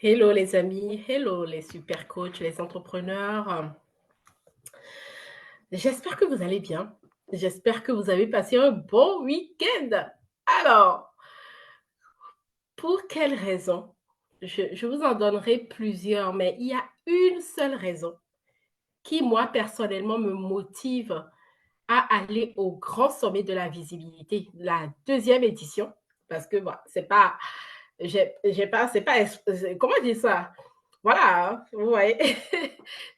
Hello les amis, hello les super coachs, les entrepreneurs. J'espère que vous allez bien. J'espère que vous avez passé un bon week-end. Alors, pour quelle raison? Je vous en donnerai plusieurs, mais il y a une seule raison qui, moi, personnellement, me motive à aller au grand sommet de la visibilité, la deuxième édition, parce que bon, c'est pas, j'ai pas, c'est pas, comment dire ça? Voilà, hein, vous voyez.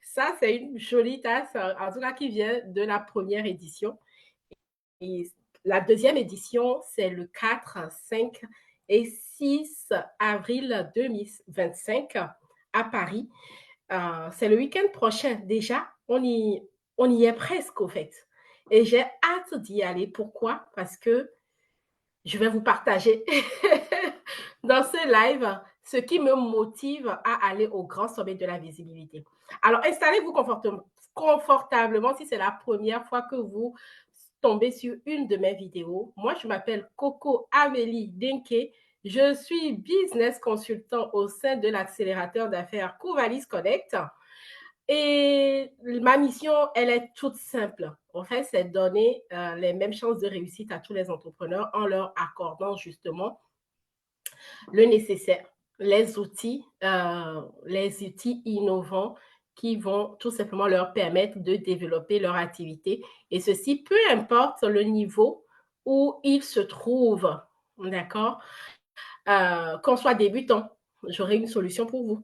Ça, c'est une jolie tasse, en tout cas qui vient de la première édition. Et la deuxième édition, c'est le 4, 5 et 6 avril 2025 à Paris. C'est le week-end prochain. Déjà, on y est presque, au fait. Et j'ai hâte d'y aller. Pourquoi? Parce que je vais vous partager dans ce live ce qui me motive à aller au grand sommet de la visibilité. Alors, installez-vous confortablement si c'est la première fois que vous tombez sur une de mes vidéos. Moi, je m'appelle Coco Amélie Denke. Je suis business consultant au sein de l'accélérateur d'affaires Covalis Connect. Et ma mission, elle est toute simple. En fait, c'est donner les mêmes chances de réussite à tous les entrepreneurs en leur accordant justement le nécessaire, les outils innovants qui vont tout simplement leur permettre de développer leur activité. Et ceci, peu importe le niveau où ils se trouvent, d'accord? Qu'on soit débutant, j'aurai une solution pour vous.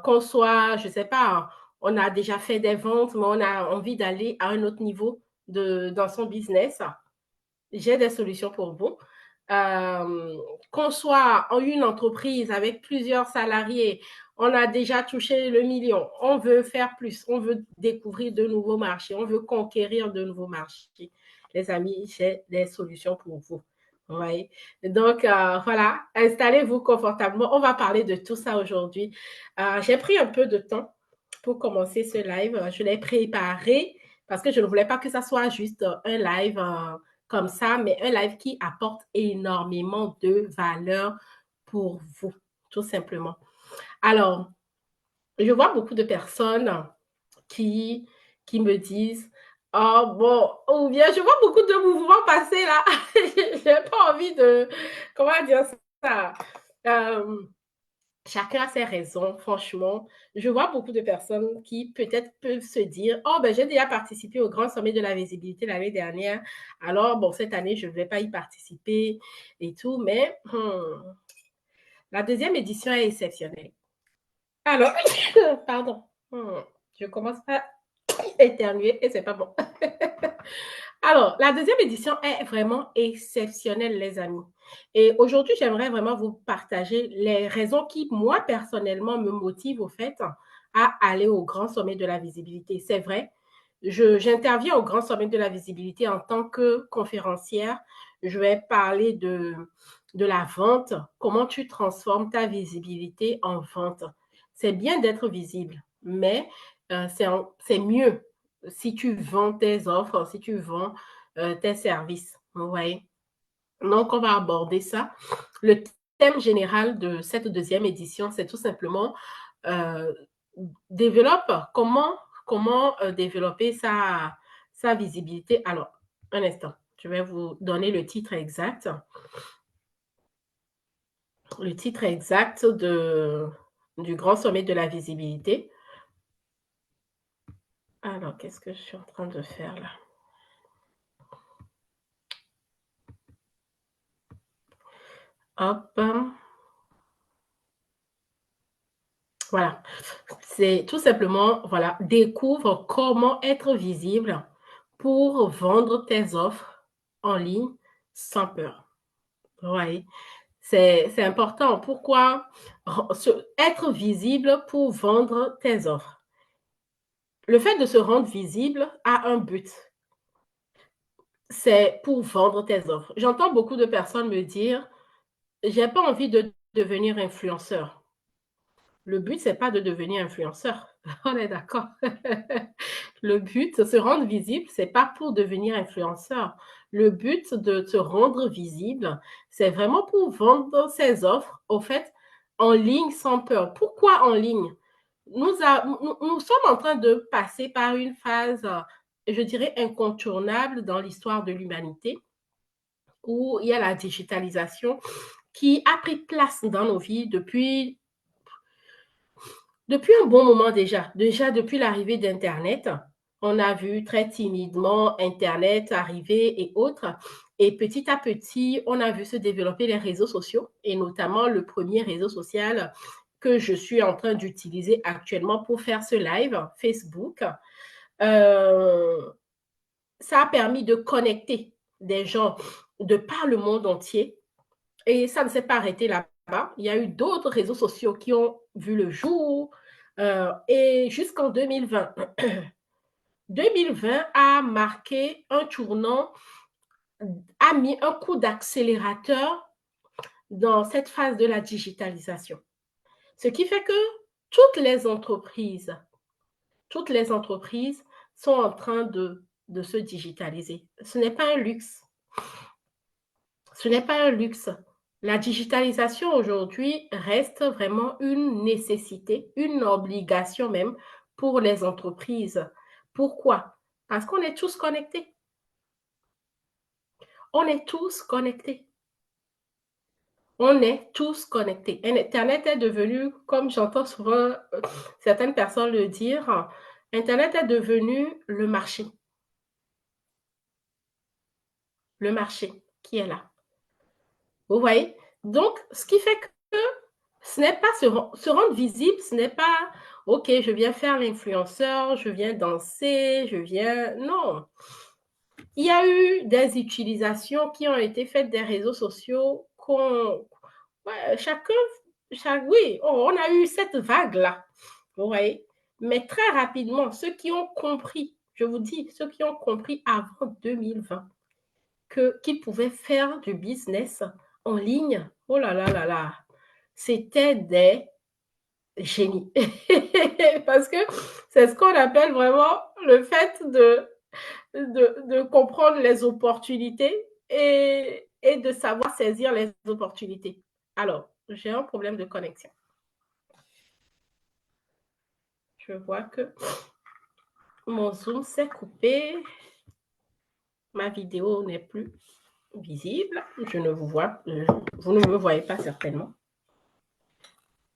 Qu'on soit, je ne sais pas, on a déjà fait des ventes, mais on a envie d'aller à un autre niveau dans son business, j'ai des solutions pour vous. Qu'on soit en une entreprise avec plusieurs salariés, on a déjà touché le million, on veut faire plus, on veut découvrir de nouveaux marchés, on veut conquérir de nouveaux marchés. Les amis, j'ai des solutions pour vous. Oui. Donc, voilà, installez-vous confortablement. On va parler de tout ça aujourd'hui. J'ai pris un peu de temps pour commencer ce live. Je l'ai préparé parce que je ne voulais pas que ça soit juste un live comme ça, mais un live qui apporte énormément de valeur pour vous, tout simplement. Alors, je vois beaucoup de personnes qui, qui me disent, oh bon, ou bien je vois beaucoup de mouvements passer là. Je n'ai pas envie de, comment dire ça? Euh, Chacun a ses raisons, franchement. Je vois beaucoup de personnes qui peut-être peuvent se dire, oh ben j'ai déjà participé au grand sommet de la visibilité l'année dernière, alors bon, cette année, je ne vais pas y participer et tout, mais la deuxième édition est exceptionnelle. Alors, pardon, je commence à éternuer et c'est pas bon. Alors, la deuxième édition est vraiment exceptionnelle, les amis. Et aujourd'hui, j'aimerais vraiment vous partager les raisons qui, moi, personnellement, me motivent au fait à aller au grand sommet de la visibilité. C'est vrai, j'interviens au grand sommet de la visibilité en tant que conférencière. Je vais parler de la vente, comment tu transformes ta visibilité en vente. C'est bien d'être visible, mais c'est mieux si tu vends tes offres, si tu vends tes services. Vous voyez? Donc, on va aborder ça. Le thème général de cette deuxième édition, c'est tout simplement euh, développe comment développer sa visibilité. Alors, un instant, je vais vous donner le titre exact. Le titre exact du grand sommet de la visibilité. Alors, qu'est-ce que je suis en train de faire là? Hop. Voilà. C'est tout simplement, voilà, découvre comment être visible pour vendre tes offres en ligne sans peur. Vous voyez? C'est important. Pourquoi être visible pour vendre tes offres? Le fait de se rendre visible a un but. C'est pour vendre tes offres. J'entends beaucoup de personnes me dire, j'ai pas envie de devenir influenceur. Le but, c'est pas de devenir influenceur. On est d'accord. Le but, se rendre visible, c'est pas pour devenir influenceur. Le but de se rendre visible, c'est vraiment pour vendre ses offres, au fait, en ligne sans peur. Pourquoi en ligne? Nous sommes en train de passer par une phase, je dirais, incontournable dans l'histoire de l'humanité, où il y a la digitalisation qui a pris place dans nos vies depuis un bon moment déjà. Déjà depuis l'arrivée d'Internet, on a vu très timidement Internet arriver et autres. Et petit à petit, on a vu se développer les réseaux sociaux, et notamment le premier réseau social que je suis en train d'utiliser actuellement pour faire ce live, Facebook. Euh, Ça a permis de connecter des gens de par le monde entier. Et ça ne s'est pas arrêté là-bas. Il y a eu d'autres réseaux sociaux qui ont vu le jour. Et jusqu'en 2020. 2020 a marqué un tournant, a mis un coup d'accélérateur dans cette phase de la digitalisation. Ce qui fait que toutes les entreprises, toutes les entreprises sont en train de se digitaliser. Ce n'est pas un luxe. Ce n'est pas un luxe. La digitalisation aujourd'hui reste vraiment une nécessité, une obligation même pour les entreprises. Pourquoi? Parce qu'on est tous connectés. On est tous connectés. On est tous connectés. Internet est devenu, comme j'entends souvent certaines personnes le dire, Internet est devenu le marché. Le marché qui est là. Vous voyez? Donc, ce qui fait que ce n'est pas se rendre visible, ce n'est pas, OK, je viens faire l'influenceur, je viens danser, je viens... Non. Il y a eu des utilisations qui ont été faites des réseaux sociaux ouais, oui, oh, on a eu cette vague-là, vous voyez. Mais très rapidement, ceux qui ont compris, je vous dis, ceux qui ont compris avant 2020 qu'ils pouvaient faire du business en ligne, oh là là là là, c'était des génies. Parce que c'est ce qu'on appelle vraiment le fait de comprendre les opportunités et de savoir saisir les opportunités. Alors, j'ai un problème de connexion. Je vois que mon Zoom s'est coupé. Ma vidéo n'est plus visible. Je ne vous vois, vous ne me voyez pas certainement.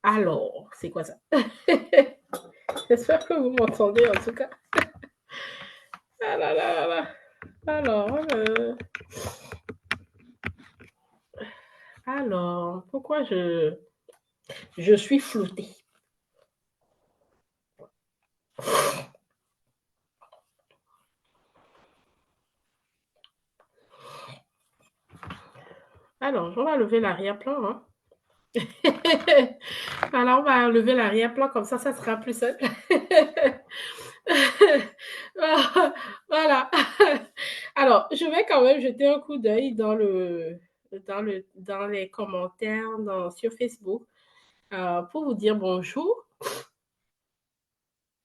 Alors, c'est quoi ça? J'espère que vous m'entendez en tout cas. Ah là là là là. Alors, pourquoi je suis floutée? Alors, on va lever l'arrière-plan. Hein. Alors, on va lever l'arrière-plan, comme ça sera plus simple. Voilà. Alors, je vais quand même jeter un coup d'œil dans les commentaires sur Facebook pour vous dire bonjour.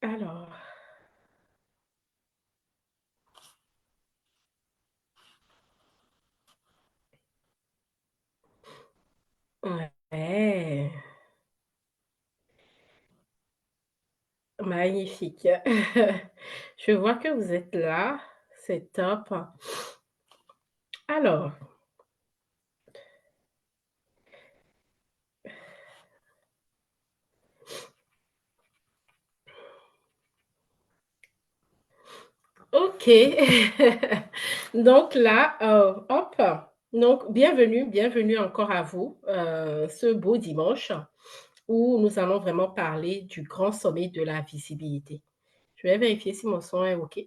Alors. Ouais. Magnifique. Je vois que vous êtes là. C'est top. Alors, OK. Donc là, hop. Donc, bienvenue encore à vous ce beau dimanche où nous allons vraiment parler du grand sommet de la visibilité. Je vais vérifier si mon son est OK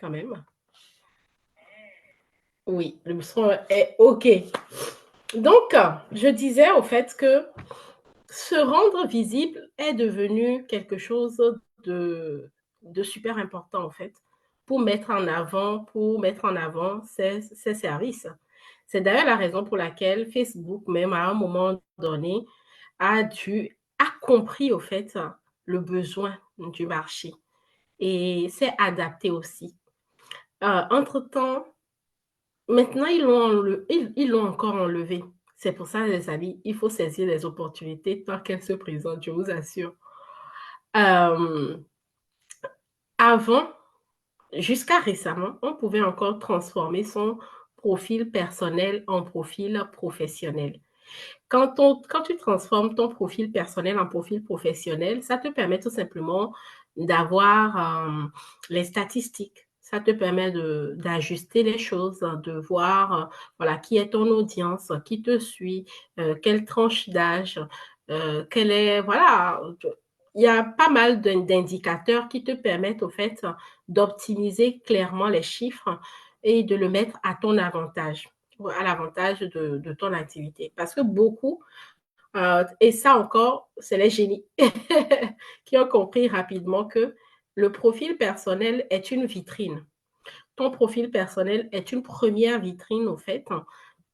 quand même. Oui, le son est OK. Donc, je disais au fait que se rendre visible est devenu quelque chose de super important, en fait, pour mettre en avant ses services. C'est d'ailleurs la raison pour laquelle Facebook, même à un moment donné, a compris, au fait, le besoin du marché et s'est adapté aussi. Entre-temps, maintenant, ils l'ont encore enlevé. C'est pour ça, les amis, il faut saisir les opportunités tant qu'elles se présentent, je vous assure. Euh, avant, jusqu'à récemment, on pouvait encore transformer son profil personnel en profil professionnel. Quand tu transformes ton profil personnel en profil professionnel, ça te permet tout simplement d'avoir les statistiques. Ça te permet d'ajuster les choses, de voir voilà, qui est ton audience, qui te suit, quelle tranche d'âge, quelle est, voilà, il y a pas mal d'indicateurs qui te permettent au fait d'optimiser clairement les chiffres et de le mettre à ton avantage, à l'avantage de ton activité. Parce que beaucoup, et ça encore, c'est les génies qui ont compris rapidement que le profil personnel est une vitrine. Ton profil personnel est une première vitrine, au fait,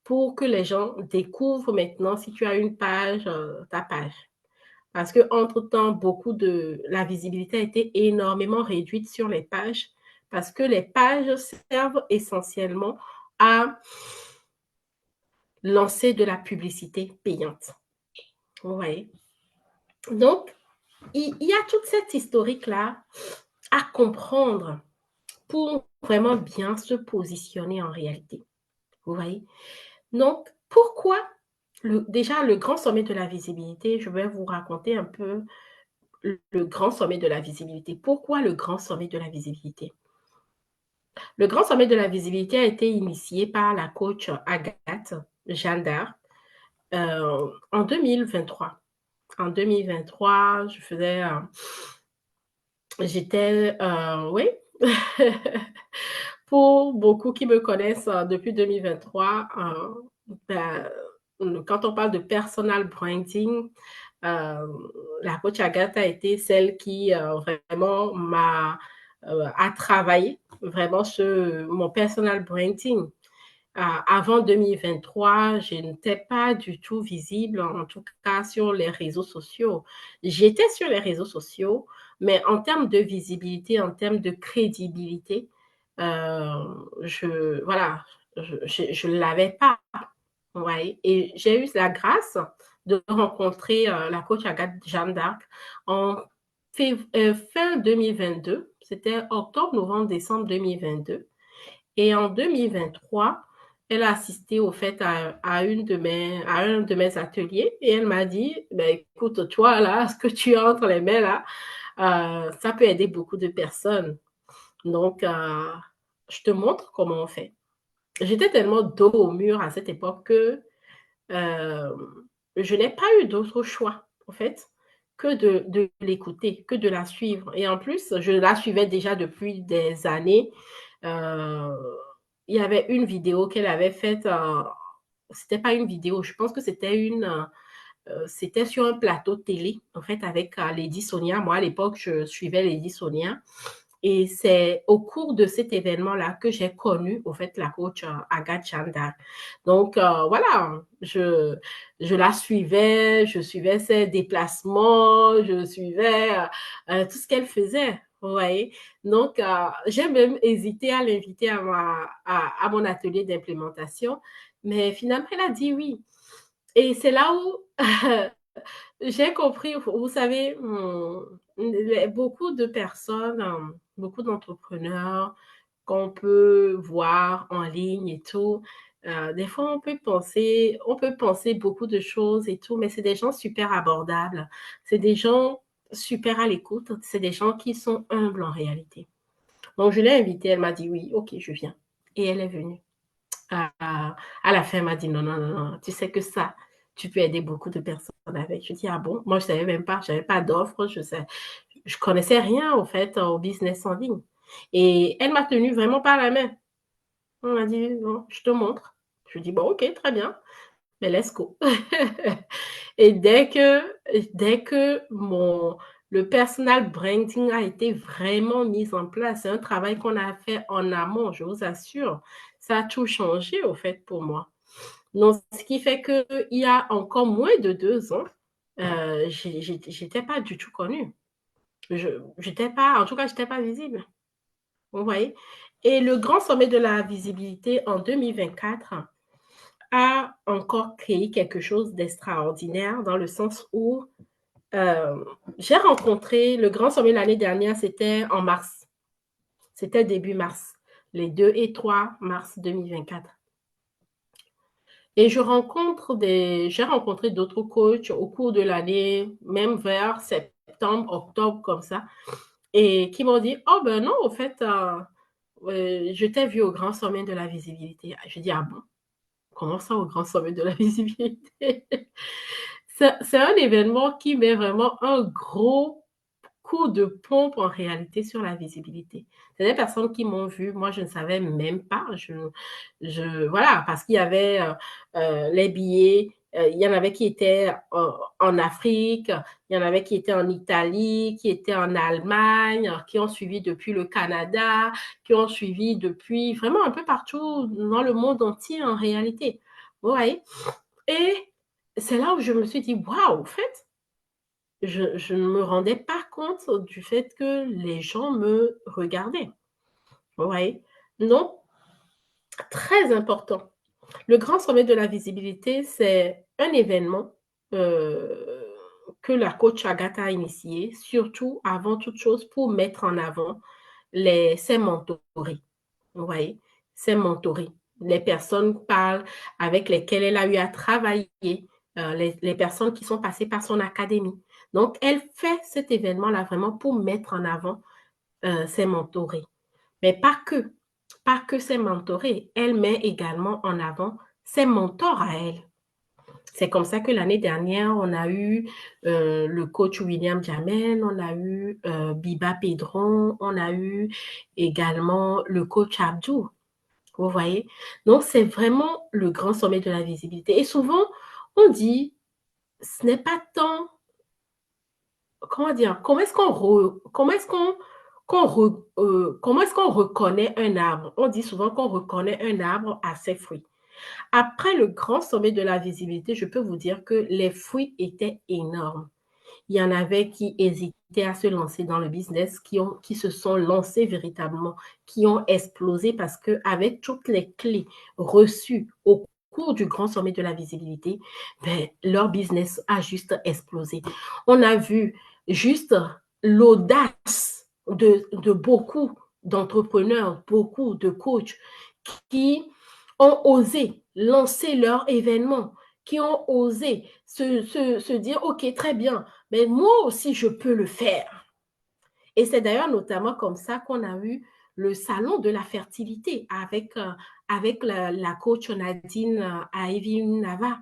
pour que les gens découvrent maintenant si tu as une page, ta page. Parce que entre-temps, la visibilité a été énormément réduite sur les pages parce que les pages servent essentiellement à lancer de la publicité payante. Vous voyez? Donc, il y a toute cette historique-là à comprendre pour vraiment bien se positionner en réalité. Vous voyez? Donc, pourquoi déjà le grand sommet de la visibilité, je vais vous raconter un peu le grand sommet de la visibilité. Pourquoi le grand sommet de la visibilité? Le grand sommet de la visibilité a été initié par la coach Agathe Jeanne d'Arc en 2023. En 2023, j'étais, oui, pour beaucoup qui me connaissent depuis 2023, ben, quand on parle de personal branding, euh, la coach Agathe a été celle qui vraiment a travaillé vraiment sur mon personal branding. Avant 2023, je n'étais pas du tout visible, en tout cas sur les réseaux sociaux. J'étais sur les réseaux sociaux, mais en termes de visibilité, en termes de crédibilité, voilà, je ne l'avais pas. Ouais. Et j'ai eu la grâce de rencontrer la coach Agathe Jeanne d'Arc en fin 2022. C'était octobre, novembre, décembre 2022. Et en 2023, elle a assisté au fait à un de mes ateliers et elle m'a dit, ben, écoute, toi, là, ce que tu as entre les mains, là, ça peut aider beaucoup de personnes. Donc, je te montre comment on fait. J'étais tellement dos au mur à cette époque que euh, je n'ai pas eu d'autre choix, en fait, que de l'écouter, que de la suivre. Et en plus, je la suivais déjà depuis des années. Euh, il y avait une vidéo qu'elle avait faite. C'était pas une vidéo, je pense que c'était sur un plateau télé, en fait, avec Lady Sonia. Moi, à l'époque, je suivais Lady Sonia. Et c'est au cours de cet événement-là que j'ai connu, au fait, la coach Agathe Chanda. Donc, voilà, je la suivais, je suivais ses déplacements, je suivais tout ce qu'elle faisait. Vous voyez? Donc, j'ai même hésité à l'inviter à mon atelier d'implémentation, mais finalement, elle a dit oui. Et c'est là où j'ai compris, vous savez, beaucoup de personnes, beaucoup d'entrepreneurs qu'on peut voir en ligne et tout, des fois on peut penser beaucoup de choses et tout, mais c'est des gens super abordables, c'est des gens super à l'écoute, c'est des gens qui sont humbles en réalité. Donc je l'ai invitée, elle m'a dit oui, ok, je viens. Et elle est venue à la fin, elle m'a dit non, non, non, non, tu sais que ça, tu peux aider beaucoup de personnes avec. Je dis, ah bon, moi, je ne savais même pas, je n'avais pas d'offre, je connaissais rien, en fait, au business en ligne. Et elle m'a tenu vraiment par la main. On m'a dit, bon, je te montre. Je dis, bon, ok, très bien, mais let's go. Et dès que le personal branding a été vraiment mis en place, c'est un travail qu'on a fait en amont, je vous assure. Ça a tout changé, au fait, pour moi. Donc, ce qui fait qu'il y a encore moins de 2 ans, j'étais pas du tout connue. J'étais pas, en tout cas, j'étais pas visible. Vous voyez? Et le grand sommet de la visibilité en 2024 a encore créé quelque chose d'extraordinaire dans le sens où j'ai rencontré le grand sommet l'année dernière, c'était en mars. C'était début mars, les 2 et 3 mars 2024. Et j'ai rencontré d'autres coachs au cours de l'année, même vers septembre, octobre, comme ça, et qui m'ont dit, oh ben non, au fait, je t'ai vu au grand sommet de la visibilité. Je dis, ah bon, comment ça au grand sommet de la visibilité? C'est un événement qui met vraiment un gros coup de pompe en réalité sur la visibilité. C'est des personnes qui m'ont vu, moi je ne savais même pas, voilà, parce qu'il y avait les billets, il y en avait qui étaient en Afrique, il y en avait qui étaient en Italie, qui étaient en Allemagne, qui ont suivi depuis le Canada, qui ont suivi depuis vraiment un peu partout dans le monde entier en réalité. Vous voyez? Et c'est là où je me suis dit, waouh, en fait, je ne me rendais pas compte du fait que les gens me regardaient. Vous voyez? Donc, très important. Le grand sommet de la visibilité, c'est un événement que la coach Agatha a initié, surtout avant toute chose pour mettre en avant ses mentorés. Vous voyez? Ses mentorés. Les personnes parlent avec lesquelles elle a eu à travailler, les personnes qui sont passées par son académie. Donc, elle fait cet événement-là vraiment pour mettre en avant ses mentorés. Mais pas que ses mentorés. Elle met également en avant ses mentors à elle. C'est comme ça que l'année dernière, on a eu le coach William Jamen, on a eu Biba Pedron, on a eu également le coach Abdou. Vous voyez? Donc, c'est vraiment le grand sommet de la visibilité. Et souvent, on dit, ce n'est pas tant, comment dire, comment est-ce qu'on reconnaît un arbre? On dit souvent qu'on reconnaît un arbre à ses fruits. Après le grand sommet de la visibilité, je peux vous dire que les fruits étaient énormes. Il y en avait qui hésitaient à se lancer dans le business, qui se sont lancés véritablement, qui ont explosé parce qu'avec toutes les clés reçues au cours du grand sommet de la visibilité, ben, leur business a juste explosé. On a vu juste l'audace de beaucoup d'entrepreneurs, beaucoup de coachs qui ont osé lancer leur événement, qui ont osé se dire, OK, très bien, mais moi aussi, je peux le faire. Et c'est d'ailleurs notamment comme ça qu'on a eu le salon de la fertilité avec la coach Nadine Ivy Nava.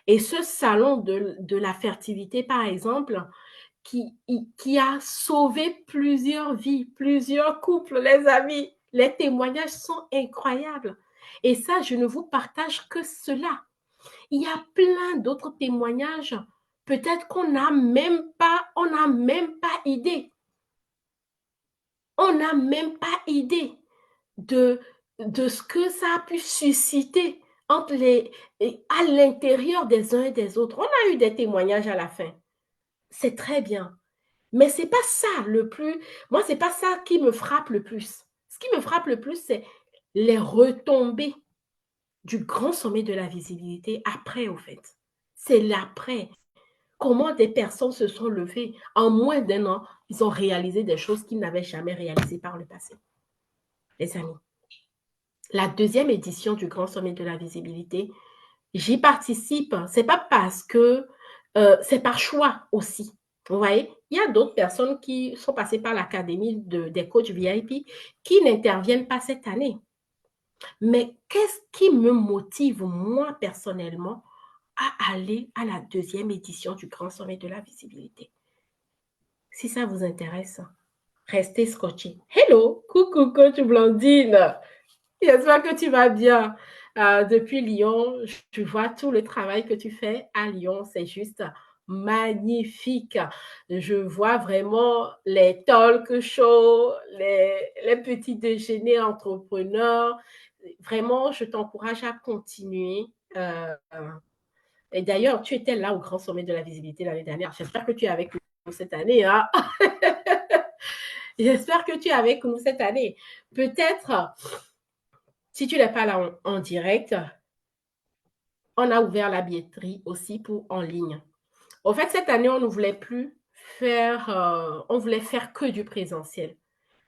Et ce salon de la fertilité, par exemple, qui a sauvé plusieurs vies, plusieurs couples, les amis. Les témoignages sont incroyables. Et ça, je ne vous partage que cela. Il y a plein d'autres témoignages. Peut-être qu'on n'a même pas idée. On n'a même pas idée de, de ce que ça a pu susciter à l'intérieur des uns et des autres. On a eu des témoignages à la fin. C'est très bien. Mais c'est pas ça moi, c'est pas ça qui me frappe le plus. Ce qui me frappe le plus, c'est les retombées du grand sommet de la visibilité après, au fait. C'est l'après. Comment des personnes se sont levées en moins d'un an, ils ont réalisé des choses qu'ils n'avaient jamais réalisées par le passé. Les amis, la deuxième édition du grand sommet de la visibilité, j'y participe. C'est pas parce que c'est par choix aussi. Vous voyez, il y a d'autres personnes qui sont passées par l'académie des coachs VIP qui n'interviennent pas cette année. Mais qu'est-ce qui me motive, moi, personnellement, à aller à la deuxième édition du Grand Sommet de la visibilité? Si ça vous intéresse, restez scotchés. Hello, coucou, coach Blandine. J'espère que tu vas bien. Depuis Lyon, je vois tout le travail que tu fais à Lyon. C'est juste magnifique. Je vois vraiment les talk shows, les petits déjeuners entrepreneurs. Vraiment, je t'encourage à continuer. Et d'ailleurs, tu étais là au Grand Sommet de la Visibilité l'année dernière. J'espère que tu es avec nous cette année. Hein? J'espère que tu es avec nous cette année. Peut-être, si tu n'es pas là en direct, on a ouvert la billetterie aussi pour en ligne. En fait, cette année, on ne voulait plus faire, on voulait faire que du présentiel.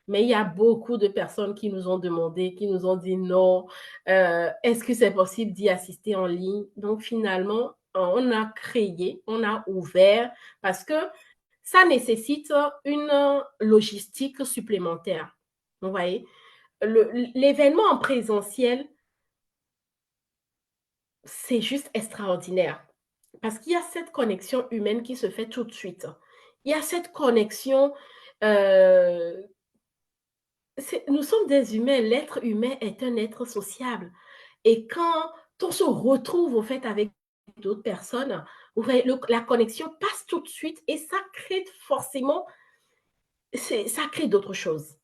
Mais il y a beaucoup de personnes qui nous ont demandé, qui nous ont dit non, est-ce que c'est possible d'y assister en ligne? Donc finalement, on a créé, on a ouvert parce que ça nécessite une logistique supplémentaire. Vous voyez, l'événement en présentiel, c'est juste extraordinaire parce qu'il y a cette connexion humaine qui se fait tout de suite. Il y a cette connexion euh, nous sommes des humains. L'être humain est un être sociable. Et quand on se retrouve, au fait, avec d'autres personnes, vous voyez, la connexion passe tout de suite et ça crée forcément, ça crée d'autres choses.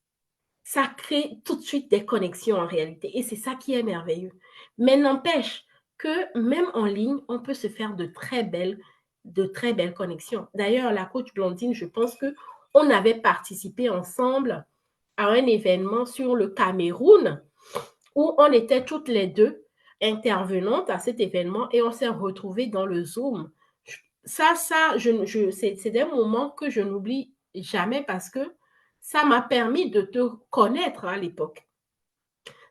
Ça crée tout de suite des connexions en réalité. Et c'est ça qui est merveilleux. Mais n'empêche que même en ligne, on peut se faire de très belles connexions. D'ailleurs, la coach Blondine, je pense que on avait participé ensemble à un événement sur le Cameroun où on était toutes les deux intervenantes à cet événement et on s'est retrouvés dans le Zoom. C'est des moments que je n'oublie jamais parce que ça m'a permis de te connaître à l'époque.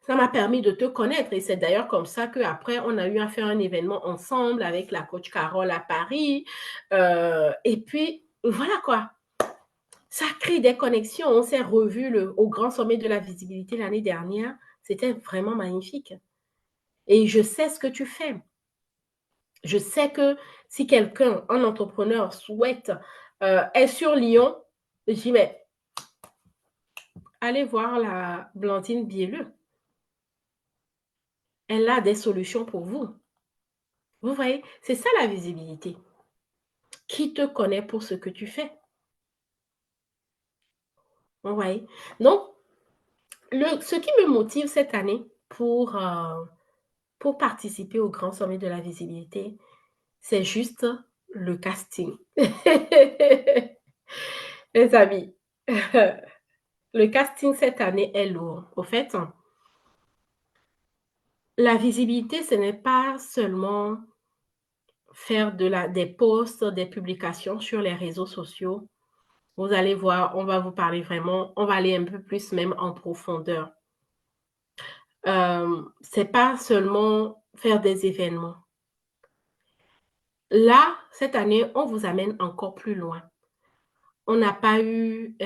Ça m'a permis de te connaître et c'est d'ailleurs comme ça qu'après, on a eu à faire un événement ensemble avec la coach Carole à Paris. Et puis, voilà quoi. Ça crée des connexions. On s'est revus au grand sommet de la visibilité l'année dernière. C'était vraiment magnifique. Et je sais ce que tu fais. Je sais que si quelqu'un, un entrepreneur, souhaite est sur Lyon, je dis, mais allez voir la Blandine Bielleux. Elle a des solutions pour vous. Vous voyez, c'est ça la visibilité. Qui te connaît pour ce que tu fais? Vous voyez? Donc, ce qui me motive cette année pour participer au grand sommet de la visibilité, c'est juste le casting. Les amis, le casting cette année est lourd. Au fait, la visibilité, ce n'est pas seulement faire des posts, des publications sur les réseaux sociaux. Vous allez voir, on va vous parler vraiment, on va aller un peu plus même en profondeur. C'est pas seulement faire des événements. Là, cette année, on vous amène encore plus loin. On n'a pas eu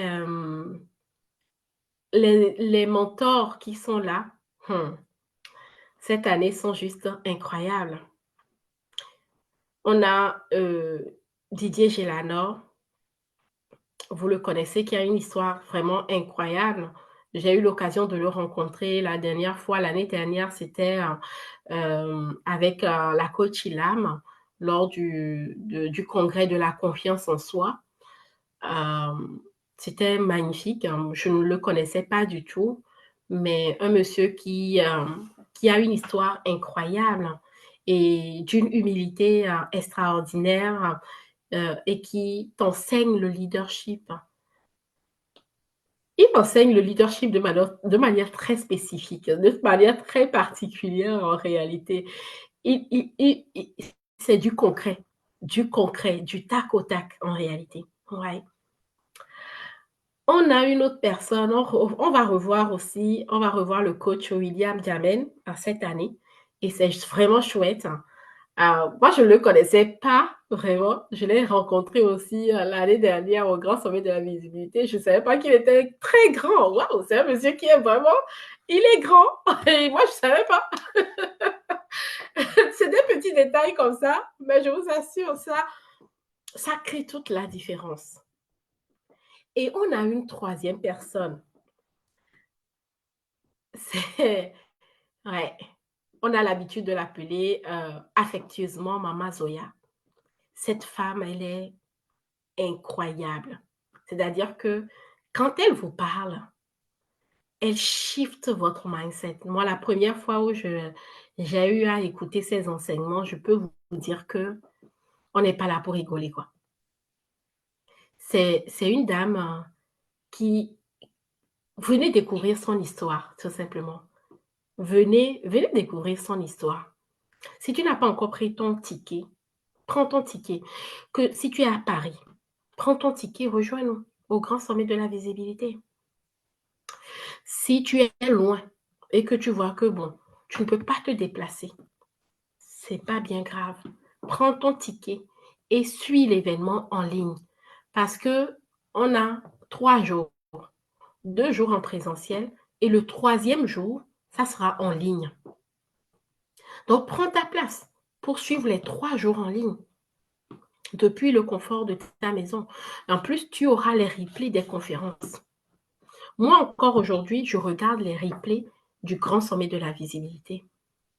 les mentors qui sont là. Cette année sont juste incroyables. On a Didier Gélanor, vous le connaissez, qui a une histoire vraiment incroyable. J'ai eu l'occasion de le rencontrer la dernière fois, l'année dernière, c'était avec la coach Ilam lors du congrès de la confiance en soi. C'était magnifique. Je ne le connaissais pas du tout, mais un monsieur qui a une histoire incroyable et d'une humilité extraordinaire et qui t'enseigne le leadership. Il enseigne le leadership de manière très spécifique, de manière très particulière en réalité. C'est du concret, du tac au tac en réalité. Ouais. On a une autre personne, on va revoir aussi, on va revoir le coach William Jamen cette année et c'est vraiment chouette. Moi, je ne le connaissais pas vraiment. Je l'ai rencontré aussi l'année dernière au Grand Sommet de la Visibilité. Je ne savais pas qu'il était très grand. Waouh, c'est un monsieur qui est vraiment, il est grand. Et moi, je ne savais pas. C'est des petits détails comme ça, mais je vous assure, ça crée toute la différence. Et on a une troisième personne. C'est, ouais, on a l'habitude de l'appeler affectueusement Mama Zoya. Cette femme, elle est incroyable. C'est-à-dire que quand elle vous parle, elle shift votre mindset. Moi, la première fois où j'ai eu à écouter ses enseignements, je peux vous dire que on n'est pas là pour rigoler, quoi. C'est une dame qui venez découvrir son histoire, tout simplement. Venez découvrir son histoire. Si tu n'as pas encore pris ton ticket, prends ton ticket. Que si tu es à Paris, prends ton ticket, rejoins-nous au Grand Sommet de la Visibilité. Si tu es loin et que tu vois que bon, tu ne peux pas te déplacer, c'est pas bien grave. Prends ton ticket et suis l'événement en ligne parce que on a 3 jours, 2 jours en présentiel et le troisième jour, ça sera en ligne. Donc, prends ta place pour suivre les 3 jours en ligne depuis le confort de ta maison. En plus, tu auras les replays des conférences. Moi, encore aujourd'hui, je regarde les replays du Grand Sommet de la Visibilité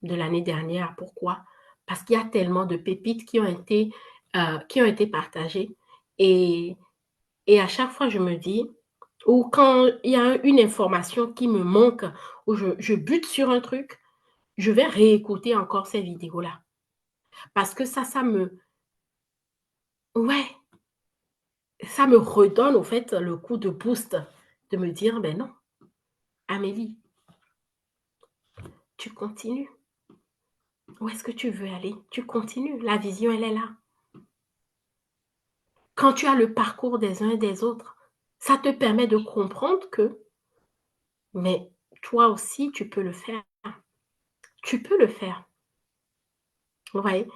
de l'année dernière. Pourquoi? Parce qu'il y a tellement de pépites qui ont été partagées. Et, et à chaque fois, je me dis, ou quand il y a une information qui me manque, ou je bute sur un truc, je vais réécouter encore ces vidéos-là. Parce que ouais, ça me redonne au fait le coup de boost de me dire, ben non, Amélie, tu continues. Où est-ce que tu veux aller? Tu continues. La vision, elle est là. Quand tu as le parcours des uns et des autres, ça te permet de comprendre que, mais toi aussi, tu peux le faire. Tu peux le faire. Vous voyez?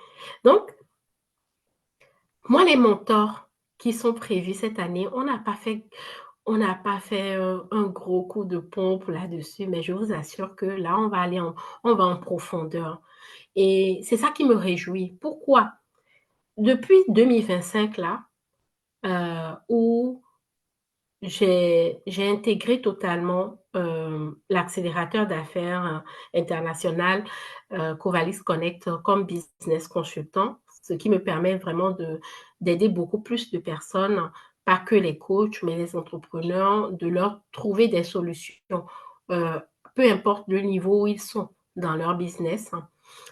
Donc, moi, les mentors qui sont prévus cette année, on n'a pas fait un gros coup de pompe là-dessus, mais je vous assure que là, on va en profondeur. Et c'est ça qui me réjouit. Pourquoi? Depuis 2025, là, où j'ai intégré totalement l'accélérateur d'affaires international Covalis Connect comme business consultant, ce qui me permet vraiment d'aider beaucoup plus de personnes, pas que les coachs, mais les entrepreneurs, de leur trouver des solutions, euh, peu importe le niveau où ils sont dans leur business.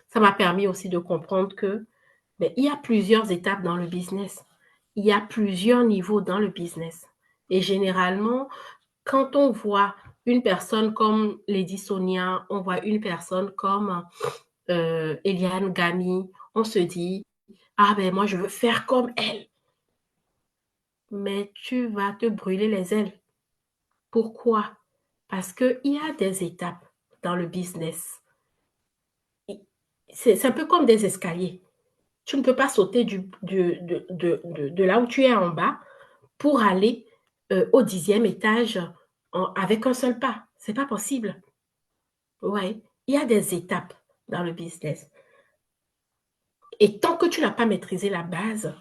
Ça m'a permis aussi de comprendre que mais il y a plusieurs étapes dans le business. Il y a plusieurs niveaux dans le business. Et généralement, quand on voit une personne comme Lady Sonia, on voit une personne comme Eliane Gami, on se dit, ah ben moi je veux faire comme elle. Mais tu vas te brûler les ailes. Pourquoi? Parce qu'il y a des étapes dans le business. C'est un peu comme des escaliers. Tu ne peux pas sauter de là où tu es en bas pour aller au 10e étage avec un seul pas. C'est pas possible. Ouais. Il y a des étapes dans le business. Et tant que tu n'as pas maîtrisé la base,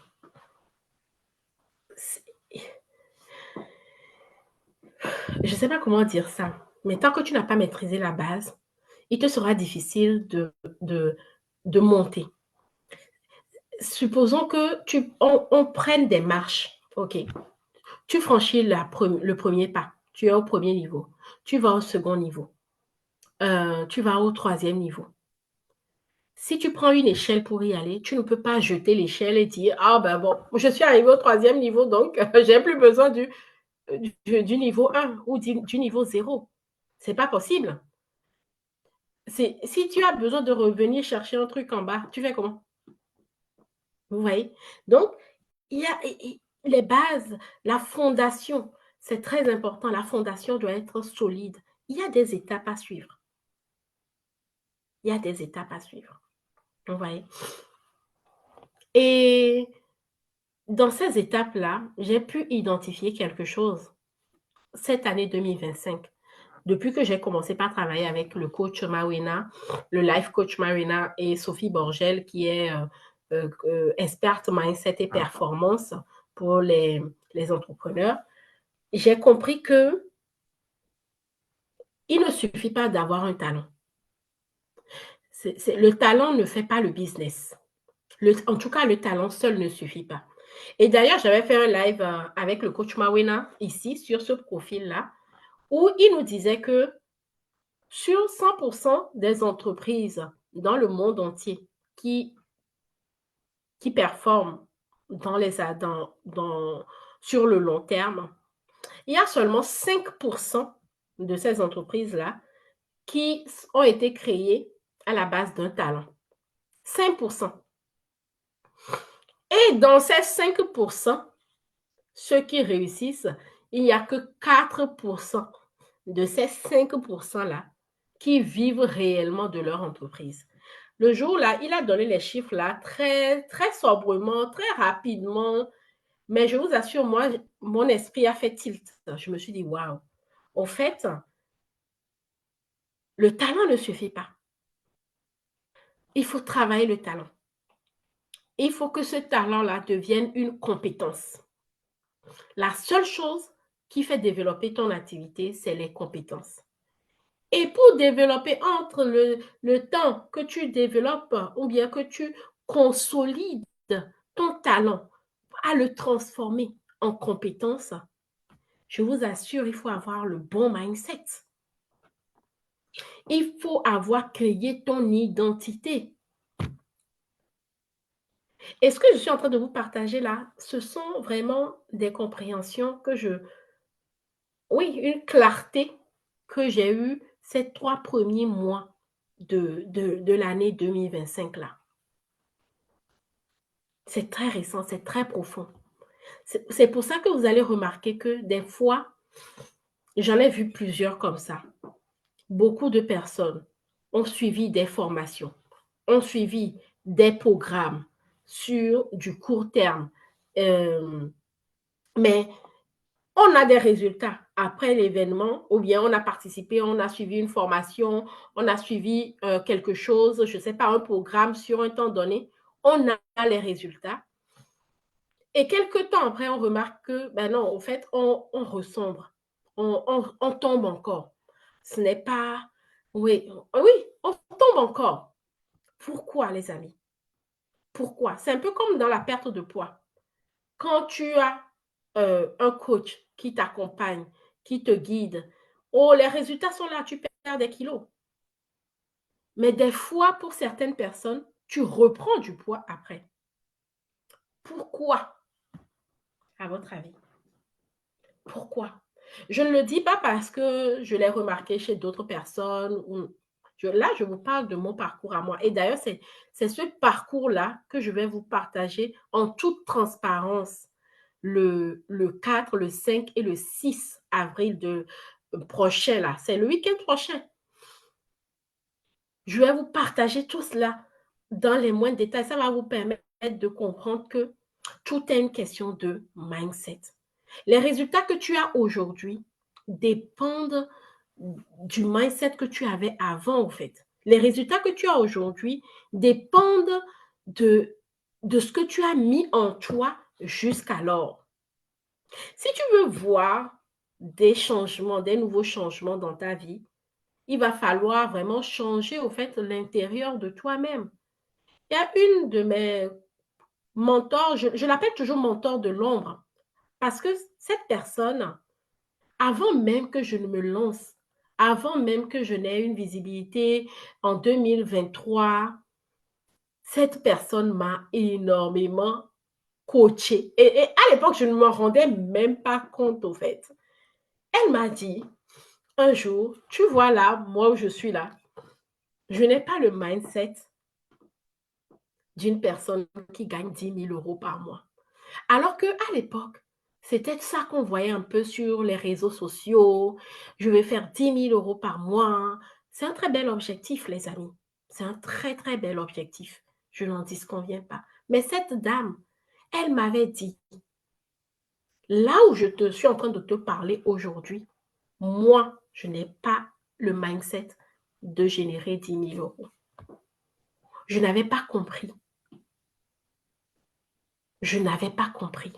je ne sais pas comment dire ça, mais tant que tu n'as pas maîtrisé la base, il te sera difficile de monter. Supposons que on prenne des marches. OK. Tu franchis le premier pas. Tu es au premier niveau. Tu vas au second niveau. Tu vas au troisième niveau. Si tu prends une échelle pour y aller, tu ne peux pas jeter l'échelle et dire, ah ben bon, je suis arrivé au troisième niveau, donc j'ai plus besoin du niveau 1 ou du niveau 0. C'est pas possible. Si tu as besoin de revenir chercher un truc en bas, tu fais comment? Vous voyez? Donc, il y a les bases, la fondation, c'est très important. La fondation doit être solide. Il y a des étapes à suivre. Il y a des étapes à suivre. Vous voyez? Et dans ces étapes-là, j'ai pu identifier quelque chose cette année 2025. Depuis que j'ai commencé par travailler avec le coach Marina, le life coach Marina et Sophie Borgel, qui est experte mindset et performance pour les entrepreneurs, j'ai compris que il ne suffit pas d'avoir un talent. Le talent ne fait pas le business. En tout cas, le talent seul ne suffit pas. Et d'ailleurs, j'avais fait un live avec le coach Mawena ici sur ce profil-là, où il nous disait que sur 100% des entreprises dans le monde entier qui, qui performent sur le long terme, il y a seulement 5% de ces entreprises-là qui ont été créées à la base d'un talent. 5%. Et dans ces 5%, ceux qui réussissent, il n'y a que 4% de ces 5%-là qui vivent réellement de leur entreprise. Le jour-là, il a donné les chiffres là très, très sobrement, très rapidement. Mais je vous assure, moi, mon esprit a fait tilt. Je me suis dit, waouh. Au fait, le talent ne suffit pas. Il faut travailler le talent. Il faut que ce talent-là devienne une compétence. La seule chose qui fait développer ton activité, c'est les compétences. Et pour développer entre le temps que tu développes ou bien que tu consolides ton talent à le transformer en compétence, je vous assure, il faut avoir le bon mindset. Il faut avoir créé ton identité. Et ce que je suis en train de vous partager là, ce sont vraiment des compréhensions que oui, une clarté que j'ai eue ces 3 premiers mois de l'année 2025 là. C'est très récent, c'est très profond. C'est pour ça que vous allez remarquer que des fois, j'en ai vu plusieurs comme ça. Beaucoup de personnes ont suivi des formations, ont suivi des programmes sur du court terme. Mais on a des résultats après l'événement, ou bien on a participé, on a suivi une formation, on a suivi quelque chose, je ne sais pas, un programme sur un temps donné, on a les résultats. Et quelques temps après, on remarque que, ben non, au fait, on ressombre, on tombe encore. Ce n'est pas, oui, oui, on tombe encore. Pourquoi, les amis? Pourquoi? C'est un peu comme dans la perte de poids. Quand tu as un coach qui t'accompagne, qui te guide, oh, les résultats sont là, tu perds des kilos. Mais des fois, pour certaines personnes, tu reprends du poids après. Pourquoi, à votre avis? Pourquoi? Je ne le dis pas parce que je l'ai remarqué chez d'autres personnes. Là, je vous parle de mon parcours à moi. Et d'ailleurs, c'est ce parcours-là que je vais vous partager en toute transparence le 4, le 5 et le 6 avril prochain. Là. C'est le week-end prochain. Je vais vous partager tout cela dans les moindres détails. Ça va vous permettre de comprendre que tout est une question de mindset. Les résultats que tu as aujourd'hui dépendent du mindset que tu avais avant, en fait. Les résultats que tu as aujourd'hui dépendent de ce que tu as mis en toi jusqu'alors. Si tu veux voir des changements, des nouveaux changements dans ta vie, il va falloir vraiment changer, au fait, l'intérieur de toi-même. Il y a une de mes mentors, je l'appelle toujours mentor de l'ombre, parce que cette personne, avant même que je ne me lance, avant même que je n'ai une visibilité en 2023, cette personne m'a énormément coachée. Et à l'époque, je ne me rendais même pas compte, au fait. Elle m'a dit, un jour, tu vois là, moi où je suis là, je n'ai pas le mindset d'une personne qui gagne 10 000 euros par mois. Alors qu'à l'époque, c'était ça qu'on voyait un peu sur les réseaux sociaux. Je vais faire 10 000 euros par mois. C'est un très bel objectif, les amis. C'est un très, très bel objectif. Je n'en disconviens pas. Mais cette dame, elle m'avait dit, là où je te suis en train de te parler aujourd'hui, moi, je n'ai pas le mindset de générer 10 000 euros. Je n'avais pas compris. Je n'avais pas compris.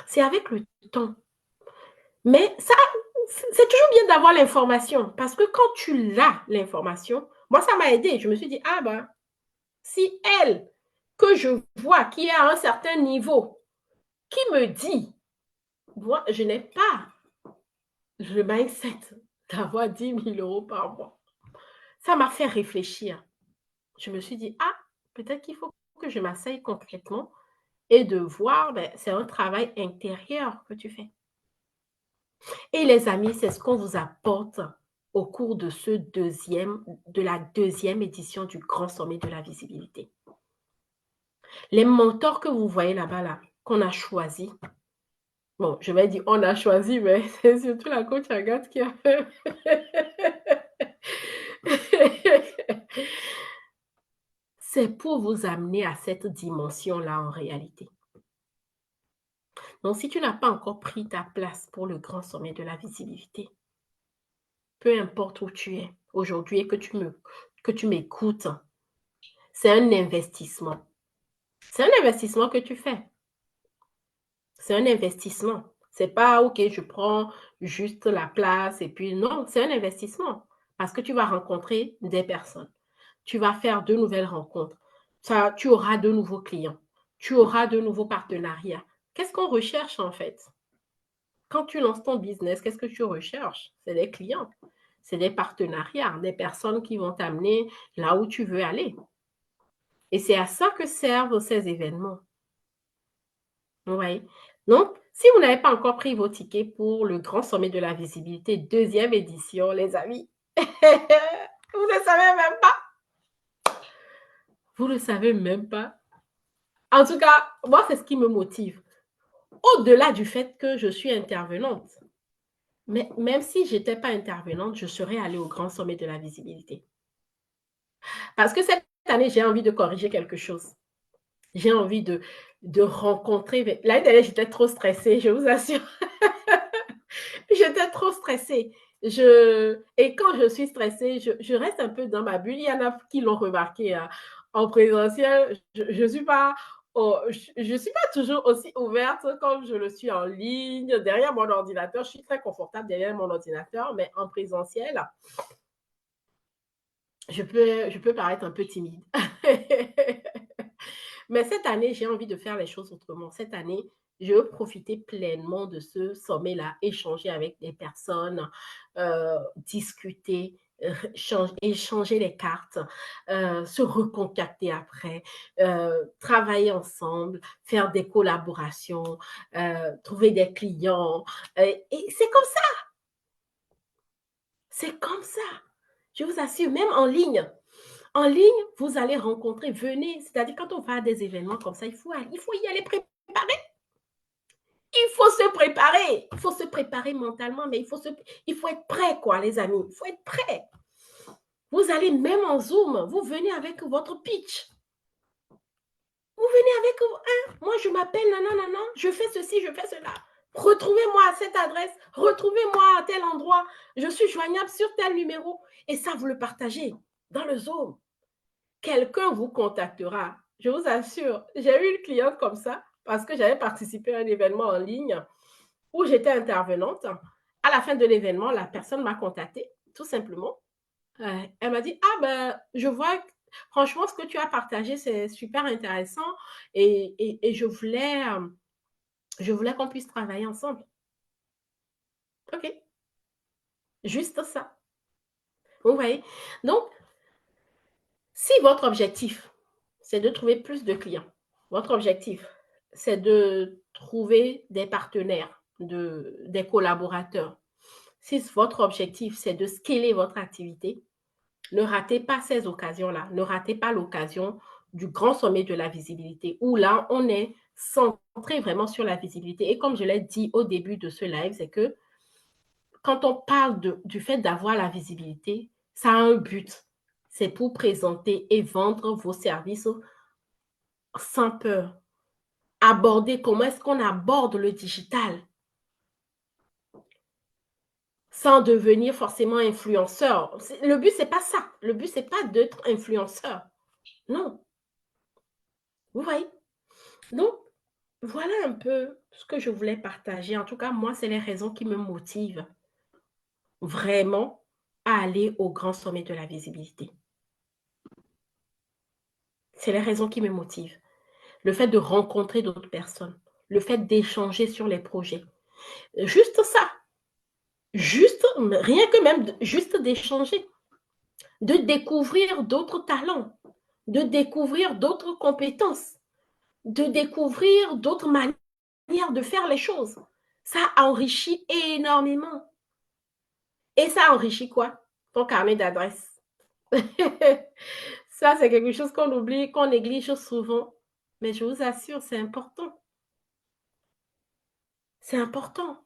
C'est avec le temps. Mais ça, c'est toujours bien d'avoir l'information parce que quand tu l'as, l'information, moi, ça m'a aidé. Je me suis dit, ah ben, si elle, que je vois, qui est à un certain niveau, qui me dit, moi, je n'ai pas le mindset d'avoir 10 000 euros par mois. Ça m'a fait réfléchir. Je me suis dit, ah, peut-être qu'il faut que je m'asseye concrètement et de voir, ben, c'est un travail intérieur que tu fais. Et les amis, c'est ce qu'on vous apporte au cours de la deuxième édition du Grand Sommet de la visibilité. Les mentors que vous voyez là-bas, là, qu'on a choisis, bon, je vais dire on a choisi, mais c'est surtout la coach Agathe qui a fait. C'est pour vous amener à cette dimension-là en réalité. Donc, si tu n'as pas encore pris ta place pour le Grand Sommet de la visibilité, peu importe où tu es aujourd'hui et que tu m'écoutes, c'est un investissement. C'est un investissement que tu fais. C'est un investissement. C'est pas, OK, je prends juste la place et puis non, c'est un investissement parce que tu vas rencontrer des personnes. Tu vas faire de nouvelles rencontres. Tu auras de nouveaux clients. Tu auras de nouveaux partenariats. Qu'est-ce qu'on recherche en fait? Quand tu lances ton business, qu'est-ce que tu recherches? C'est des clients, c'est des partenariats, des personnes qui vont t'amener là où tu veux aller. Et c'est à ça que servent ces événements. Oui. Donc, si vous n'avez pas encore pris vos tickets pour le Grand Sommet de la visibilité, deuxième édition, les amis, vous ne savez même pas. Vous ne savez même pas. En tout cas, moi, c'est ce qui me motive. Au-delà du fait que je suis intervenante, mais même si je n'étais pas intervenante, je serais allée au Grand Sommet de la visibilité. Parce que cette année, j'ai envie de corriger quelque chose. J'ai envie de rencontrer. L'année dernière, j'étais trop stressée, je vous assure. J'étais trop stressée. Et quand je suis stressée, je reste un peu dans ma bulle. Il y en a qui l'ont remarqué hein. En présentiel. Je suis pas, je suis pas toujours aussi ouverte comme je le suis en ligne. Derrière mon ordinateur, je suis très confortable derrière mon ordinateur, mais en présentiel, je peux paraître un peu timide. Mais cette année, j'ai envie de faire les choses autrement. Cette année, je veux profiter pleinement de ce sommet-là, échanger avec des personnes, discuter, échanger les cartes, se recontacter après, travailler ensemble, faire des collaborations, trouver des clients. Et c'est comme ça. C'est comme ça. Je vous assure, même en ligne. En ligne, vous allez rencontrer, venez, c'est-à-dire quand on va à des événements comme ça, il faut y aller préparé. Il faut se préparer mentalement, mais il faut être prêt, quoi, les amis. Il faut être prêt. Vous allez même en Zoom, vous venez avec votre pitch. Vous venez avec, hein, moi je m'appelle, non, je fais ceci, je fais cela. Retrouvez-moi à cette adresse, retrouvez-moi à tel endroit, je suis joignable sur tel numéro. Et ça, vous le partagez dans le Zoom. Quelqu'un vous contactera. Je vous assure, j'ai eu une cliente comme ça parce que j'avais participé à un événement en ligne où j'étais intervenante. À la fin de l'événement, la personne m'a contactée, tout simplement. Elle m'a dit, ah ben, je vois, franchement, ce que tu as partagé, c'est super intéressant et je voulais qu'on puisse travailler ensemble. OK, juste ça. Vous voyez? Donc, si votre objectif, c'est de trouver plus de clients, votre objectif, c'est de trouver des partenaires, des collaborateurs. Si votre objectif, c'est de scaler votre activité, ne ratez pas ces occasions-là. Ne ratez pas l'occasion du grand sommet de la visibilité où là, on est centré vraiment sur la visibilité. Et comme je l'ai dit au début de ce live, c'est que quand on parle du fait d'avoir la visibilité, ça a un but. C'est pour présenter et vendre vos services sans peur. Aborder comment est-ce qu'on aborde le digital sans devenir forcément influenceur. Le but, c'est pas ça. Le but, c'est pas d'être influenceur. Non. Vous voyez? Donc, voilà un peu ce que je voulais partager. En tout cas, moi, c'est les raisons qui me motivent vraiment à aller au grand sommet de la visibilité. C'est les raisons qui me motivent. Le fait de rencontrer d'autres personnes, le fait d'échanger sur les projets. Juste ça. Juste, rien que même, juste d'échanger. De découvrir d'autres talents, de découvrir d'autres compétences, de découvrir d'autres manières de faire les choses. Ça enrichit énormément. Et ça enrichit quoi? Ton carnet d'adresses. Ça, c'est quelque chose qu'on oublie, qu'on néglige souvent. Mais je vous assure, c'est important. C'est important.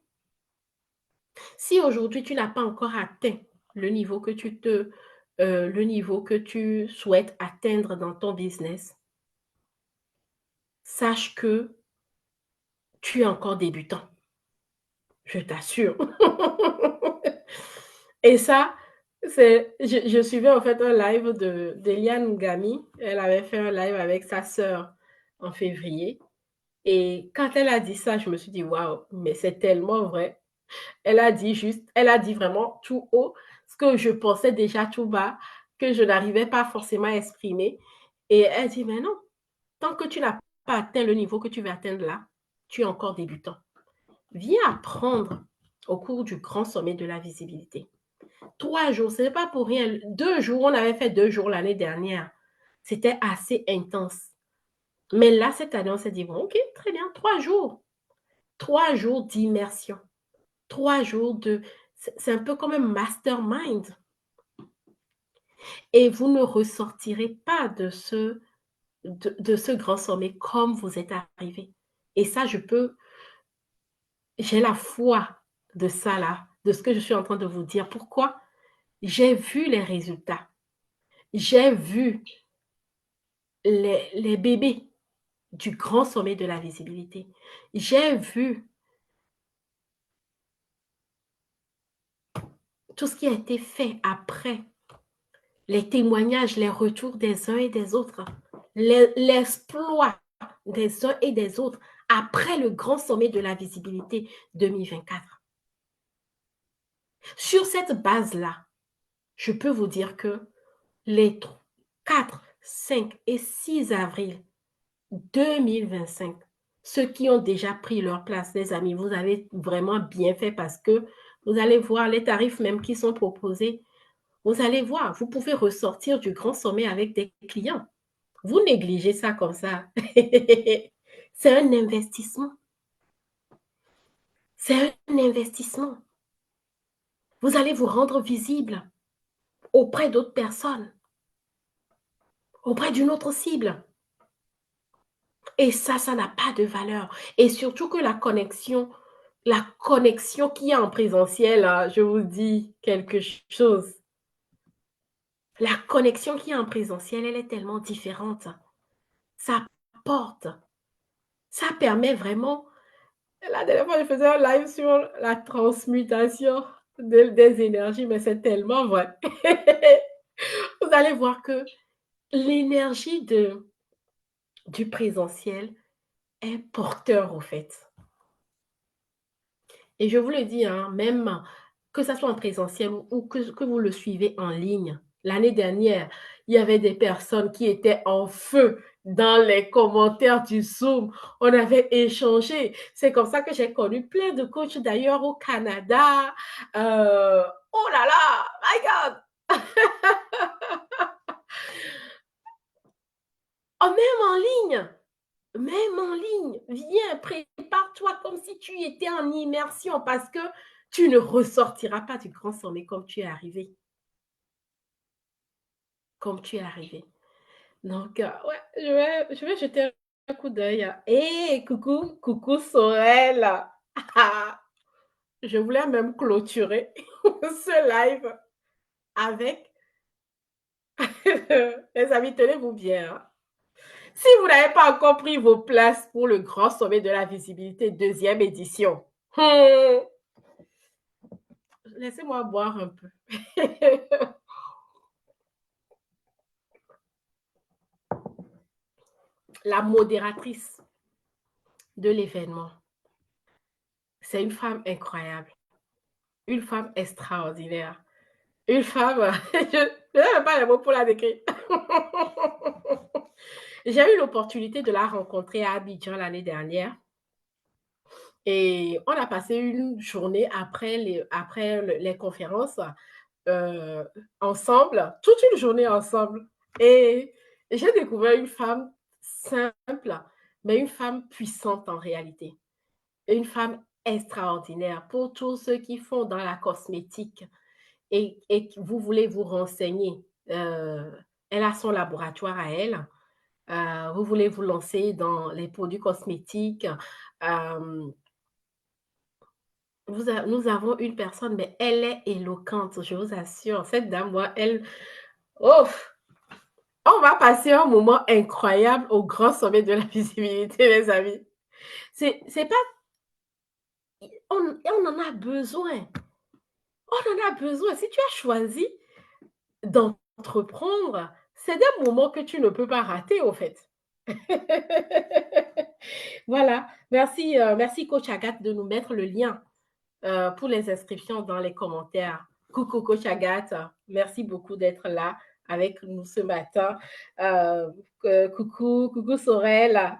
Si aujourd'hui tu n'as pas encore atteint le niveau que le niveau que tu souhaites atteindre dans ton business, sache que tu es encore débutant. Je t'assure. Et ça, je suivais en fait un live d'Eliane Ngami. Elle avait fait un live avec sa sœur en février. Et quand elle a dit ça, je me suis dit, waouh, mais c'est tellement vrai. Elle a dit vraiment tout haut ce que je pensais déjà tout bas, que je n'arrivais pas forcément à exprimer. Et elle dit, mais non, tant que tu n'as pas atteint le niveau que tu veux atteindre là, tu es encore débutant. Viens apprendre au cours du grand sommet de la visibilité. 3 jours, ce n'est pas pour rien. 2 jours, on avait fait 2 jours l'année dernière. C'était assez intense. Mais là, cette année, on s'est dit, bon, ok, très bien, 3 jours. 3 jours d'immersion. 3 jours de... C'est un peu comme un mastermind. Et vous ne ressortirez pas de ce grand sommet comme vous êtes arrivé. Et ça, j'ai la foi de ça là, de ce que je suis en train de vous dire. Pourquoi? J'ai vu les résultats. J'ai vu les bébés du grand sommet de la visibilité. J'ai vu tout ce qui a été fait après, les témoignages, les retours des uns et des autres, l'exploit des uns et des autres après le grand sommet de la visibilité 2024. Sur cette base-là, je peux vous dire que les 4, 5 et 6 avril 2025, ceux qui ont déjà pris leur place, les amis, vous avez vraiment bien fait parce que vous allez voir les tarifs même qui sont proposés. Vous allez voir, vous pouvez ressortir du grand sommet avec des clients. Vous négligez ça comme ça. C'est un investissement. C'est un investissement. Vous allez vous rendre visible auprès d'autres personnes, auprès d'une autre cible. Et ça n'a pas de valeur. Et surtout que la connexion qu'il y a en présentiel, là, je vous dis quelque chose. La connexion qu'il y a en présentiel, elle est tellement différente. Ça apporte. Ça permet vraiment. La dernière fois, je faisais un live sur la transmutation des énergies, mais c'est tellement vrai. Vous allez voir que l'énergie du présentiel est porteur, au fait. Et je vous le dis, hein, même que ça soit en présentiel ou que vous le suivez en ligne. L'année dernière, il y avait des personnes qui étaient en feu dans les commentaires du Zoom. On avait échangé. C'est comme ça que j'ai connu plein de coachs d'ailleurs au Canada. Oh là là, my God! Oh, même en ligne! Même en ligne, viens, prépare-toi comme si tu étais en immersion parce que tu ne ressortiras pas du grand sommet comme tu es arrivé. Comme tu es arrivé. Donc, ouais, je vais jeter un coup d'œil. Hé, coucou, coucou Sorel. Je voulais même clôturer ce live avec les amis, tenez-vous bien. Si vous n'avez pas encore pris vos places pour le grand sommet de la visibilité, deuxième édition, laissez-moi boire un peu. La modératrice de l'événement, c'est une femme incroyable, une femme extraordinaire, une femme, je n'ai pas les mots pour la décrire. J'ai eu l'opportunité de la rencontrer à Abidjan l'année dernière. Et on a passé une journée après les conférences euh, ensemble, toute une journée ensemble. Et j'ai découvert une femme simple, mais une femme puissante en réalité. Une femme extraordinaire pour tous ceux qui font dans la cosmétique. et que vous voulez vous renseigner, elle a son laboratoire à elle, vous voulez vous lancer dans les produits cosmétiques, nous avons une personne, mais elle est éloquente, je vous assure. Cette dame, moi, elle, oh, on va passer un moment incroyable au grand sommet de la visibilité, les amis. C'est pas, on en a besoin. On en a besoin. Si tu as choisi d'entreprendre, c'est des moments que tu ne peux pas rater, au fait. Voilà. Merci, merci, coach Agathe, de nous mettre le lien pour les inscriptions dans les commentaires. Coucou, coach Agathe. Merci beaucoup d'être là avec nous ce matin. Euh, coucou Sorel.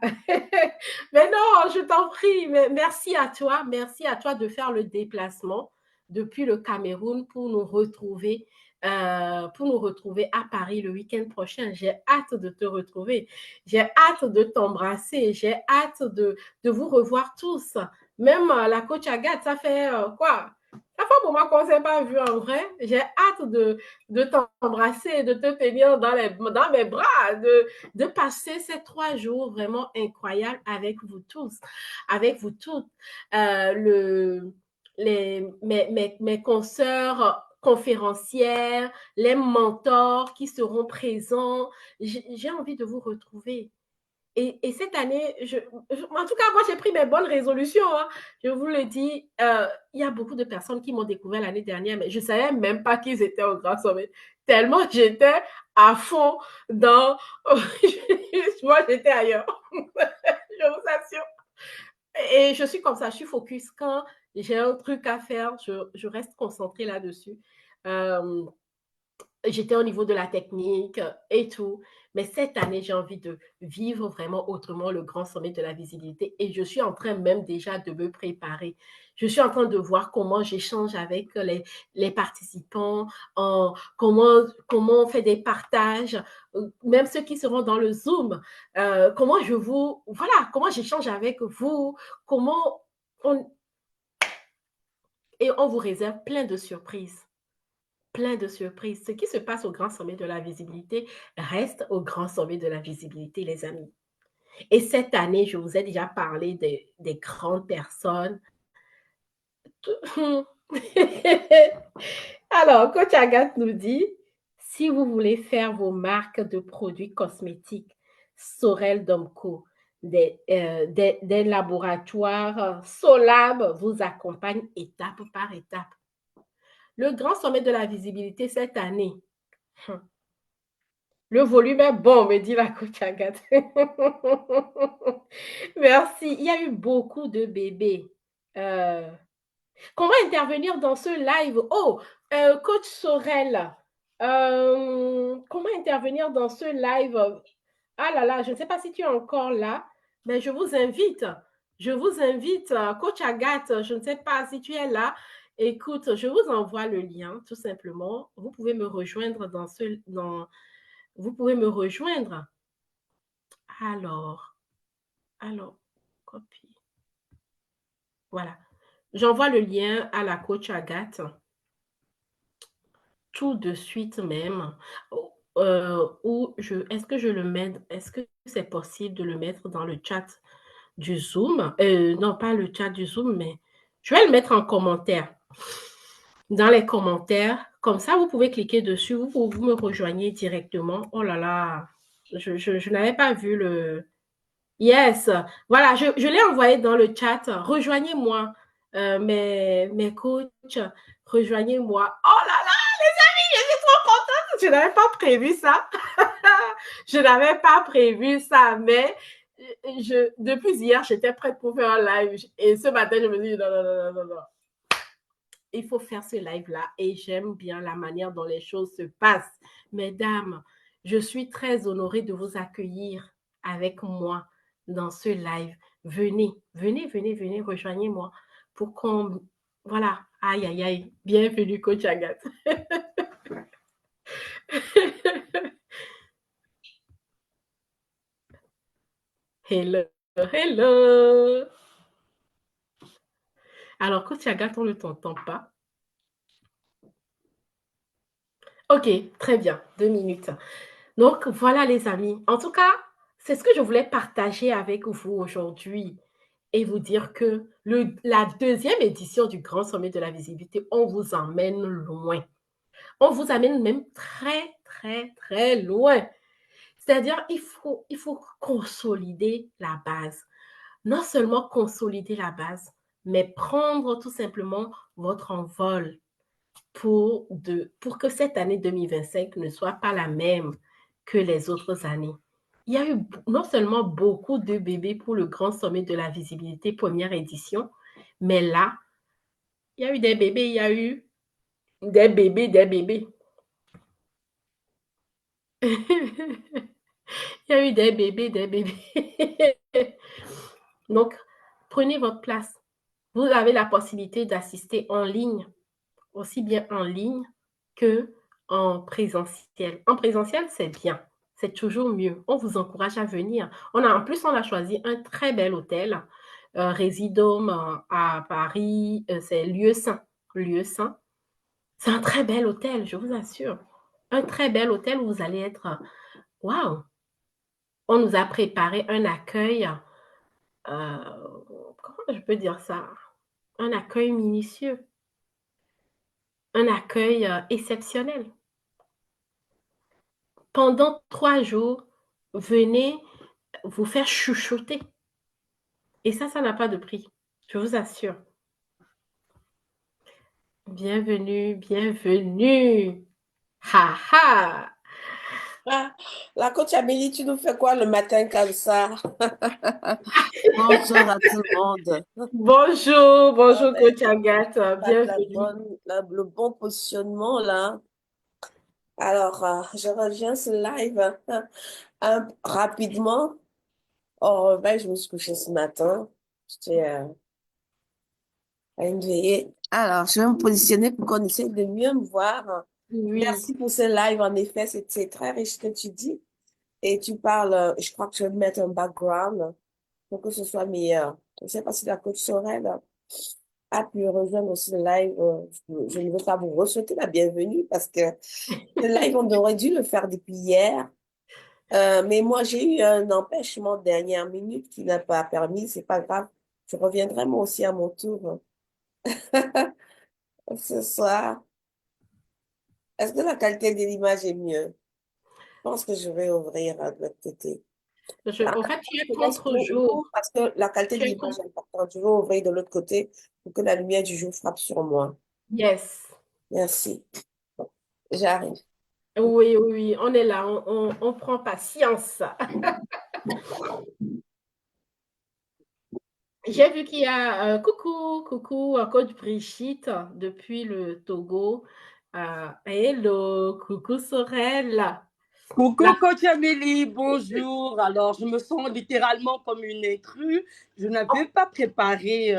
Mais non, je t'en prie. Mais merci à toi. Merci à toi de faire le déplacement depuis le Cameroun pour nous retrouver à Paris le week-end prochain. J'ai hâte de te retrouver. J'ai hâte de t'embrasser. J'ai hâte de vous revoir tous. Même la coach Agathe, ça fait quoi? Ça fait un moment qu'on ne s'est pas vu en vrai. J'ai hâte de t'embrasser, de te tenir dans mes bras, de passer ces 3 jours vraiment incroyables avec vous tous, avec vous toutes. Mes consoeurs conférencières, les mentors qui seront présents. J'ai envie de vous retrouver. Et cette année, en tout cas, moi, j'ai pris mes bonnes résolutions. Hein. Je vous le dis, il y a beaucoup de personnes qui m'ont découvert l'année dernière, mais je ne savais même pas qu'ils étaient au Grand Sommet. Tellement j'étais à fond dans... moi, j'étais ailleurs. Je vous assure. Et je suis comme ça, je suis focus. Quand j'ai un truc à faire, je reste concentrée là-dessus. Euh, J'étais au niveau de la technique et tout. Mais cette année, j'ai envie de vivre vraiment autrement le grand sommet de la visibilité. Et je suis en train même déjà de me préparer. Je suis en train de voir comment j'échange avec les participants, comment on fait des partages, même ceux qui seront dans le Zoom. Comment j'échange avec vous, comment on, et on vous réserve plein de surprises. Plein de surprises. Ce qui se passe au grand sommet de la visibilité reste au grand sommet de la visibilité, les amis. Et cette année, je vous ai déjà parlé des grandes personnes. Alors, Coach Agathe nous dit, si vous voulez faire vos marques de produits cosmétiques, Sorel Domco, des laboratoires Solab vous accompagnent étape par étape. Le grand sommet de la visibilité cette année, le volume est bon, me dit la coach Agathe. Merci. Il y a eu beaucoup de bébés. Euh, comment intervenir dans ce live? Oh, coach Sorel, comment intervenir dans ce live? Ah là là, je ne sais pas si tu es encore là, mais je vous invite. Je vous invite, coach Agathe, je ne sais pas si tu es là. Écoute, je vous envoie le lien, tout simplement. Vous pouvez me rejoindre vous pouvez me rejoindre. Alors, copie. Voilà. J'envoie le lien à la coach Agathe tout de suite même. Est-ce que je le mets, est-ce que c'est possible de le mettre dans le chat du Zoom? Non, pas le chat du Zoom, mais je vais le mettre en commentaire. Dans les commentaires, comme ça, vous pouvez cliquer dessus, vous me rejoignez directement. Oh là là, je n'avais pas vu le, Yes, voilà, je l'ai envoyé dans le chat. Rejoignez-moi, mes coachs, rejoignez-moi. Oh là là, les amis, je suis trop contente. Je n'avais pas prévu ça. Je n'avais pas prévu ça, mais depuis hier, j'étais prête pour faire un live. Et ce matin, je me dis, non, non, non, non, non. Il faut faire ce live-là. Et j'aime bien la manière dont les choses se passent. Mesdames, je suis très honorée de vous accueillir avec moi dans ce live. Venez, rejoignez-moi pour qu'on... Voilà, aïe, aïe, aïe. Bienvenue, coach Agathe. Hello, hello. Alors, coach Agathe, on ne t'entend pas. Ok, très bien, 2 minutes. Donc, voilà les amis. En tout cas, c'est ce que je voulais partager avec vous aujourd'hui et vous dire que la deuxième édition du Grand Sommet de la Visibilité, on vous emmène loin. On vous amène même très, très, très loin. C'est-à-dire, il faut consolider la base. Non seulement consolider la base, mais prendre tout simplement votre envol pour que cette année 2025 ne soit pas la même que les autres années. Il y a eu non seulement beaucoup de bébés pour le Grand Sommet de la Visibilité première édition, mais là, il y a eu des bébés, il y a eu des bébés, des bébés. Il y a eu des bébés, des bébés. Donc, prenez votre place. Vous avez la possibilité d'assister en ligne, aussi bien en ligne que en présentiel. En présentiel, c'est bien. C'est toujours mieux. On vous encourage à venir. En plus, on a choisi un très bel hôtel, Résidome à Paris. C'est Lieu Saint. Lieu Saint. C'est un très bel hôtel, je vous assure. Un très bel hôtel où vous allez être. Waouh! On nous a préparé un accueil. Comment je peux dire ça? Un accueil minutieux. Un accueil exceptionnel. Pendant 3 jours, venez vous faire chouchouter. Et ça n'a pas de prix. Je vous assure. Bienvenue, bienvenue. Ha ha. Ah, la coach Amélie, tu nous fais quoi le matin comme ça? Bonjour à tout le monde. Bonjour, Ah, bonjour ben, coach Agathe. pas de la Bienvenue. bonne, le bon positionnement là. Alors, je reviens ce live rapidement. Oh, ben, je me suis couchée ce matin. J'étais à une veillée. Alors, je vais me positionner pour qu'on essaye de mieux me voir. Oui. Merci pour ce live. En effet, c'est très riche ce que tu dis. Et tu parles, je crois que je vais mettre un background pour que ce soit meilleur. Je ne sais pas si la coach Sorel a pu rejoindre aussi le live. Je ne veux pas vous souhaiter la bienvenue parce que le live, on aurait dû le faire depuis hier. Mais moi, j'ai eu un empêchement de dernière minute qui n'a pas permis. C'est pas grave. Je reviendrai moi aussi à mon tour ce soir. Est-ce que la qualité de l'image est mieux? Je pense que je vais ouvrir de l'autre côté. Ah, En fait, tu es je laisse contre-jour. parce que la qualité Tu de es l'image contre... est importante. Je vais ouvrir de l'autre côté pour que la lumière du jour frappe sur moi. Yes. Merci. J'arrive. Oui, oui, oui, on est là, on prend patience. J'ai vu qu'il y a coucou, coach Brigitte depuis le Togo. Hello, coucou Sorel. Coucou La- coach Amélie, bonjour. Alors, je me sens littéralement comme une intruse. Je n'avais pas préparé,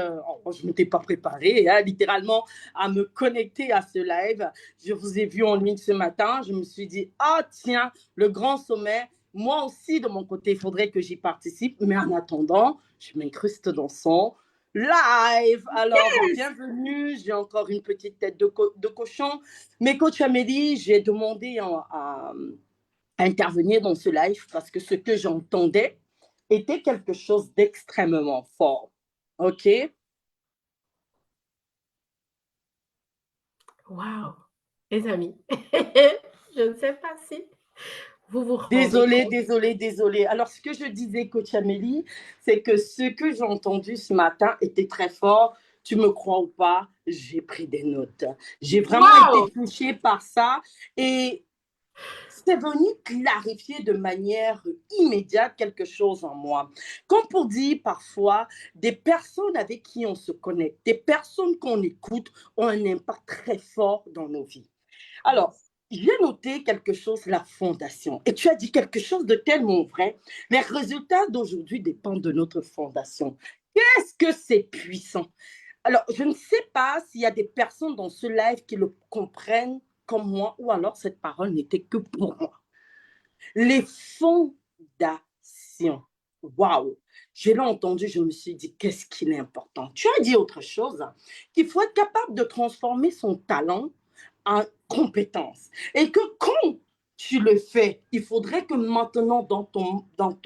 je n'étais pas préparée, hein, littéralement, à me connecter à ce live. Je vous ai vu en ligne ce matin. Je me suis dit, ah tiens, le grand sommet. Moi aussi, de mon côté, il faudrait que j'y participe. Mais en attendant, je m'incruste dans son live. Alors, bienvenue. J'ai encore une petite tête de cochon. Mais coach Amélie, j'ai demandé à intervenir dans ce live parce que ce que j'entendais était quelque chose d'extrêmement fort. OK? Waouh, les amis, je ne sais pas si vous vous rendez Désolée, compte. désolée, désolée. Alors, ce que je disais, coach Amélie, c'est que ce que j'ai entendu ce matin était très fort. Tu me crois ou pas, j'ai pris des notes. J'ai vraiment été Waouh, touchée par ça et c'est venu clarifier de manière immédiate quelque chose en moi. Comme pour dire parfois, des personnes avec qui on se connecte, des personnes qu'on écoute ont un impact très fort dans nos vies. Alors, j'ai noté quelque chose, la fondation. Et tu as dit quelque chose de tellement vrai. Les résultats d'aujourd'hui dépendent de notre fondation. Qu'est-ce que c'est puissant? Alors, je ne sais pas s'il y a des personnes dans ce live qui le comprennent comme moi, ou alors cette parole n'était que pour moi. Les fondations. Waouh! Je l'ai entendu, je me suis dit, qu'est-ce qu'il est important? Tu as dit autre chose, qu'il faut être capable de transformer son talent en compétences. Et que quand tu le fais, il faudrait que maintenant dans ton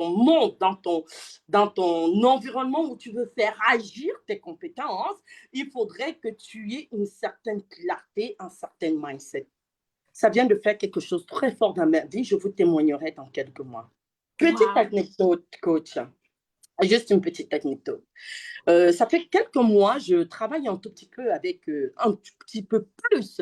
monde, dans ton environnement où tu veux faire agir tes compétences, il faudrait que tu aies une certaine clarté, un certain mindset. Ça vient de faire quelque chose de très fort dans ma vie. Je vous témoignerai dans quelques mois. Petite Wow. anecdote, coach. Juste une petite anecdote. Ça fait quelques mois, je travaille un tout petit peu avec, un tout petit peu plus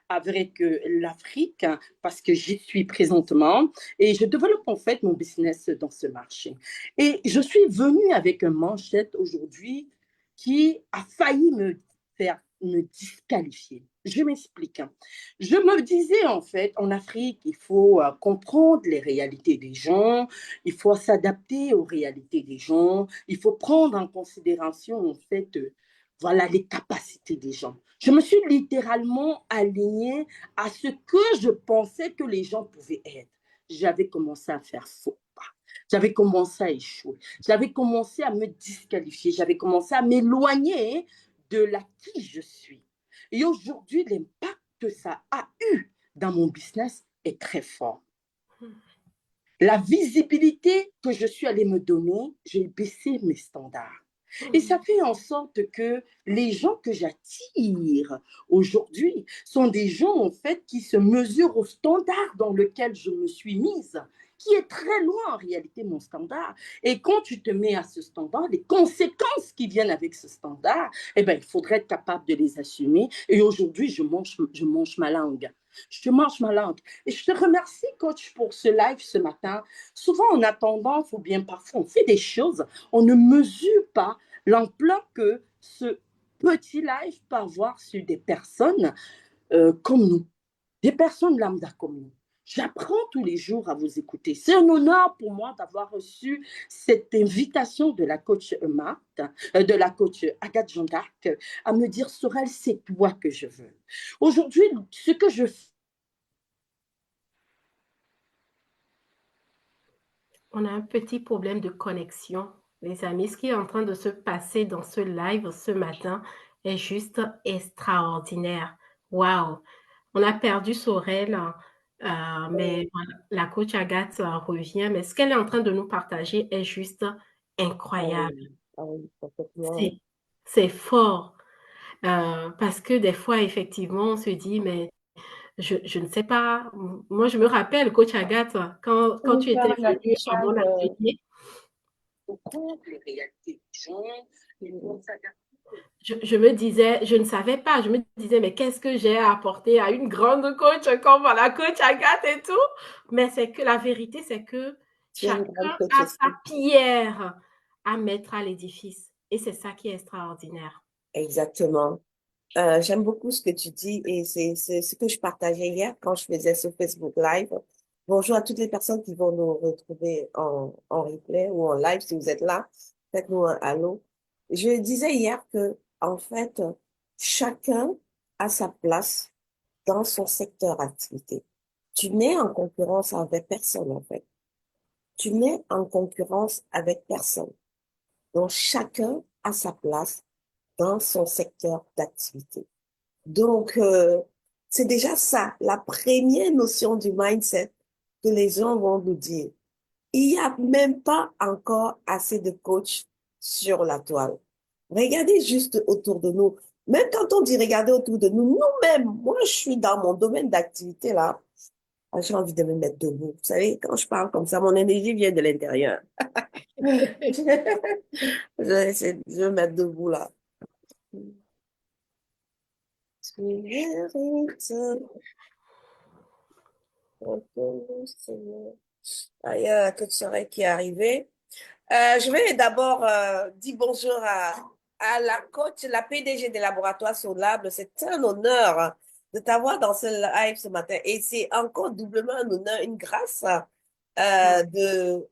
avec l'Afrique parce que j'y suis présentement et je développe en fait mon business dans ce marché. Et je suis venue avec un manchette aujourd'hui qui a failli me faire me disqualifier. Je m'explique. Je me disais en fait, en Afrique, il faut comprendre les réalités des gens, il faut s'adapter aux réalités des gens, il faut prendre en considération en fait, voilà, les capacités des gens. Je me suis littéralement alignée à ce que je pensais que les gens pouvaient être. J'avais commencé à faire faux pas. J'avais commencé à échouer. J'avais commencé à me disqualifier. J'avais commencé à m'éloigner de la qui je suis. Et aujourd'hui, l'impact que ça a eu dans mon business est très fort. La visibilité que je suis allée me donner, j'ai baissé mes standards. Et ça fait en sorte que les gens que j'attire aujourd'hui sont des gens en fait qui se mesurent au standard dans lequel je me suis mise, qui est très loin en réalité mon standard. Et quand tu te mets à ce standard, les conséquences qui viennent avec ce standard, eh ben, il faudrait être capable de les assumer. Et aujourd'hui, je mange ma langue. Je mange ma langue. Et je te remercie, coach, pour ce live ce matin. Souvent, on a tendance, ou bien parfois, on fait des choses, on ne mesure pas l'ampleur que ce petit live peut avoir sur des personnes comme nous, des personnes lambda comme nous. J'apprends tous les jours à vous écouter. C'est un honneur pour moi d'avoir reçu cette invitation de la coach Marthe, de la coach Agathe Jean d'Arc, à me dire, Sorel, c'est toi que je veux. Aujourd'hui, ce que je fais, On a un petit problème de connexion, les amis. Ce qui est en train de se passer dans ce live ce matin est juste extraordinaire. Waouh! On a perdu Sorel, mais voilà, la coach Agathe revient. Mais ce qu'elle est en train de nous partager est juste Ah incroyable. oui, ah oui, complètement. C'est, c'est fort. Parce que des fois, effectivement, on se dit, mais je ne sais pas. Moi, je me rappelle, coach Agathe, quand Pour tu étais faire venue à l'affichage, mon atelier, au cours des réalités des gens, il faut s'adapter. je me disais, je ne savais pas, je me disais, mais qu'est-ce que j'ai à apporter à une grande coach comme la coach Agathe et tout? Mais c'est que la vérité, c'est que tu es une grande chacun coach a sa aussi. pierre à mettre à l'édifice. Et c'est ça qui est extraordinaire. Exactement. J'aime beaucoup ce que tu dis et c'est ce que je partageais hier quand je faisais ce Facebook Live. Bonjour à toutes les personnes qui vont nous retrouver en replay ou en live si vous êtes là. Faites-nous un allô. Je disais hier que, en fait, chacun a sa place dans son secteur d'activité. Tu n'es en concurrence avec personne, en fait. Tu n'es en concurrence avec personne. Donc, chacun a sa place dans son secteur d'activité. Donc, c'est déjà ça, la première notion du mindset que les gens vont nous dire. Il n'y a même pas encore assez de coachs sur la toile. Regardez juste autour de nous. Même quand on dit regarder autour de nous, nous-mêmes, moi, je suis dans mon domaine d'activité là. Ah, j'ai envie de me mettre debout. Vous savez, quand je parle comme ça, mon énergie vient de l'intérieur. Je vais me mettre debout là. Tu mérites. Ah, il y a la coach Sorel qui est arrivée. Je vais d'abord dire bonjour à la coach, la PDG des laboratoires Solable. C'est un honneur de t'avoir dans ce live ce matin. Et c'est encore doublement un honneur, une grâce de,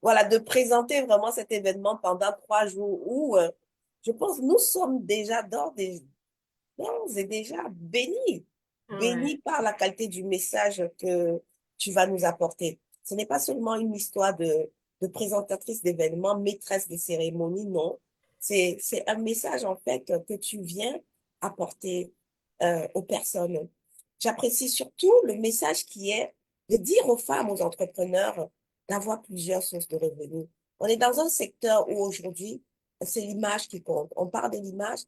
voilà, de présenter vraiment cet événement pendant 3 jours où je pense nous sommes déjà d'ores et déjà bénis, Ouais. bénis par la qualité du message que tu vas nous apporter. Ce n'est pas seulement une histoire de présentatrice d'événements, maîtresse des cérémonies, non. C'est un message, en fait, que tu viens apporter aux personnes. j'apprécie surtout le message qui est de dire aux femmes, aux entrepreneurs, d'avoir plusieurs sources de revenus. On est dans un secteur où aujourd'hui, c'est l'image qui compte. On parle de l'image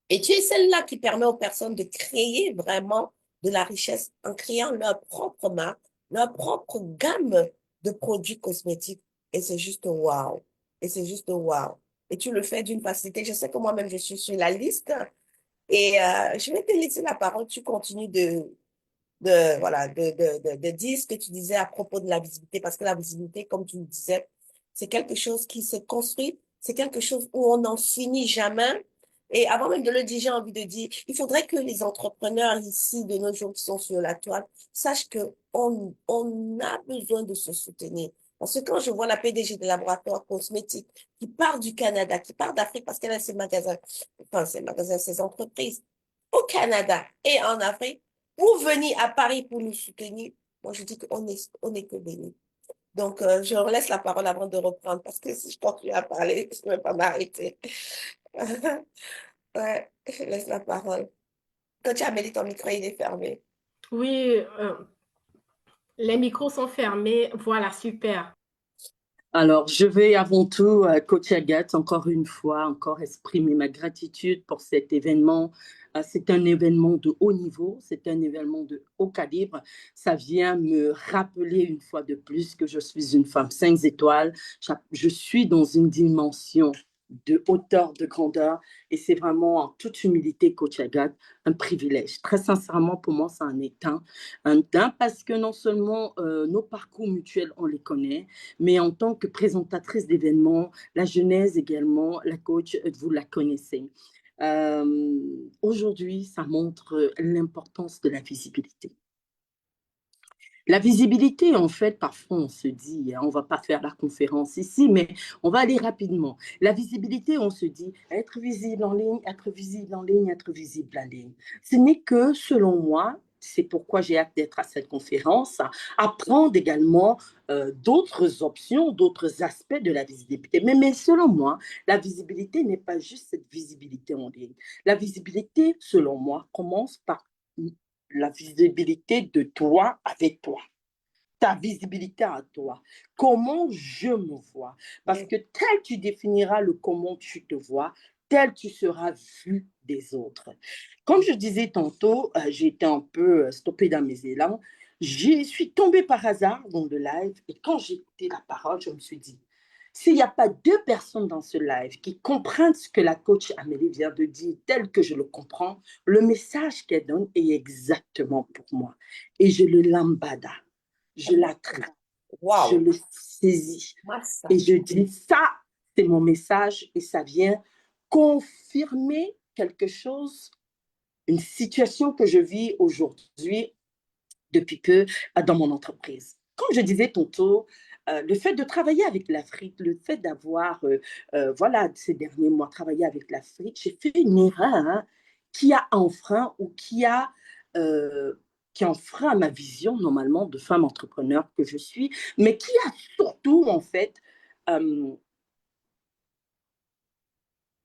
et tu es celle-là qui permet aux personnes de créer vraiment de la richesse en créant leur propre marque, leur propre gamme de produits cosmétiques. Et c'est juste waouh. Et c'est juste waouh. Et tu le fais d'une facilité. Je sais que moi-même, je suis sur la liste. Et je vais te laisser la parole. Tu continues voilà, de dire ce que tu disais à propos de la visibilité. Parce que la visibilité, comme tu le disais, c'est quelque chose qui se construit. C'est quelque chose où on n'en finit jamais. Et avant même de le dire, j'ai envie de dire, il faudrait que les entrepreneurs ici de nos jours qui sont sur la toile sachent que on a besoin de se soutenir. Parce que quand je vois la PDG de laboratoire cosmétique qui part du Canada, qui part d'Afrique parce qu'elle a ses magasins, enfin ses magasins, ses entreprises au Canada et en Afrique, pour venir à Paris pour nous soutenir, moi je dis on est que bénis. Donc, je laisse la parole avant de reprendre parce que si je continue à parler, je ne vais pas m'arrêter. Ouais, je laisse la parole. Quand tu as Amélie, ton micro, il est fermé. Oui, les micros sont fermés. Voilà, super. Alors, je vais avant tout, Coach Agathe, encore une fois, encore exprimer ma gratitude pour cet événement. C'est un événement de haut niveau, c'est un événement de haut calibre. Ça vient me rappeler une fois de plus que je suis une femme 5 étoiles. Je suis dans une dimension de hauteur, de grandeur, et c'est vraiment en toute humilité, Coach Agathe, un privilège. Très sincèrement, pour moi, ça en est un parce que non seulement nos parcours mutuels, on les connaît, mais en tant que présentatrice d'événements, la genèse également, la coach, vous la connaissez. Aujourd'hui, ça montre l'importance de la visibilité. La visibilité, en fait, parfois on se dit, on ne va pas faire la conférence ici, mais on va aller rapidement. La visibilité, on se dit, être visible en ligne, être visible en ligne, être visible en ligne. Ce n'est que, selon moi, c'est pourquoi j'ai hâte d'être à cette conférence, apprendre également d'autres options, d'autres aspects de la visibilité. Mais selon moi, la visibilité n'est pas juste cette visibilité en ligne. La visibilité, selon moi, commence par la visibilité de toi avec toi, ta visibilité à toi. Comment je me vois? Parce que tel tu définiras le comment tu te vois, tel tu seras vu des autres. Comme je disais tantôt, j'ai été un peu stoppée dans mes élans. Je suis tombée par hasard dans le live et quand j'ai écouté la parole, je me suis dit, s'il n'y a pas deux personnes dans ce live qui comprennent ce que la coach Amélie vient de dire tel que je le comprends, le message qu'elle donne est exactement pour moi. Et je le lambada, je l'attrape, je Waouh, le saisis massa. et je dis ça, c'est mon message et ça vient confirmer quelque chose, une situation que je vis aujourd'hui depuis peu dans mon entreprise. Comme je disais tantôt, le fait de travailler avec l'Afrique, le fait d'avoir, voilà, ces derniers mois, travaillé avec l'Afrique, j'ai fait une erreur qui a enfreint ou qui enfreint ma vision normalement de femme entrepreneur que je suis, mais qui a surtout en fait euh,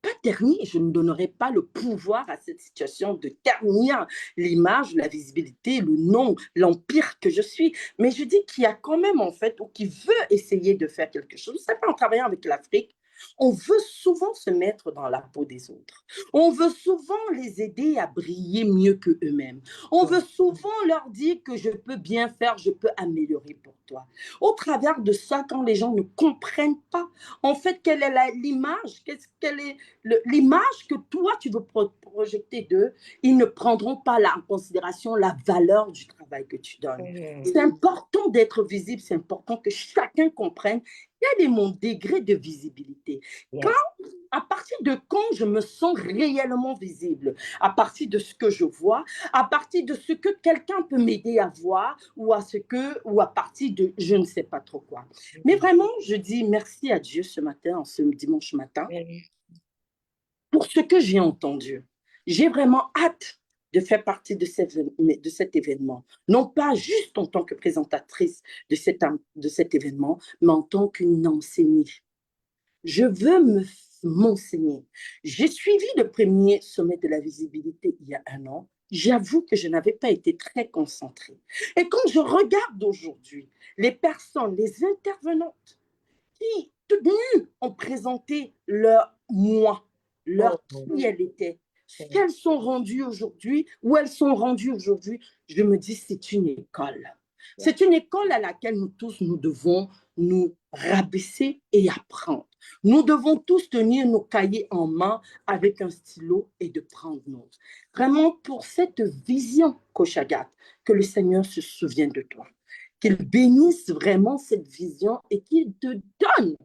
pas ternir, je ne donnerai pas le pouvoir à cette situation de ternir l'image, la visibilité, le nom, l'empire que je suis. Mais je dis qu'il y a quand même, en fait, ou qui veut essayer de faire quelque chose. C'est pas en travaillant avec l'Afrique. On veut souvent se mettre dans la peau des autres. On veut souvent les aider à briller mieux que eux-mêmes. On veut souvent leur dire que je peux bien faire, je peux améliorer pour toi. Au travers de ça, quand les gens ne comprennent pas, en fait, quelle est l'image, quelle est l'image que toi, tu veux projeter d'eux, ils ne prendront pas en considération la valeur du travail que tu donnes. C'est important d'être visible, c'est important que chacun comprenne quel est mon degré de visibilité. À partir de quand je me sens réellement visible, à partir de ce que je vois, à partir de ce que quelqu'un peut m'aider à voir ou à partir de je ne sais pas trop quoi. Mais vraiment, je dis merci à Dieu ce matin, ce dimanche matin, pour ce que j'ai entendu. J'ai vraiment hâte de faire partie de cet événement. Non pas juste en tant que présentatrice de cet événement, mais en tant qu'une enseignée. Je veux m'enseigner. J'ai suivi le premier sommet de la visibilité il y a 1 an j'avoue que je n'avais pas été très concentrée. Et quand je regarde aujourd'hui les personnes, les intervenantes qui, toutes nues, ont présenté leur moi, leur qui elles étaient, ce qu'elles sont rendues aujourd'hui, où elles sont rendues aujourd'hui, je me dis c'est une école. C'est une école à laquelle nous tous, nous devons nous rabaisser et apprendre. Nous devons tous tenir nos cahiers en main avec un stylo et de prendre note. Vraiment, pour cette vision, Coach Agathe, que le Seigneur se souvienne de toi. Qu'il bénisse vraiment cette vision et qu'il te donne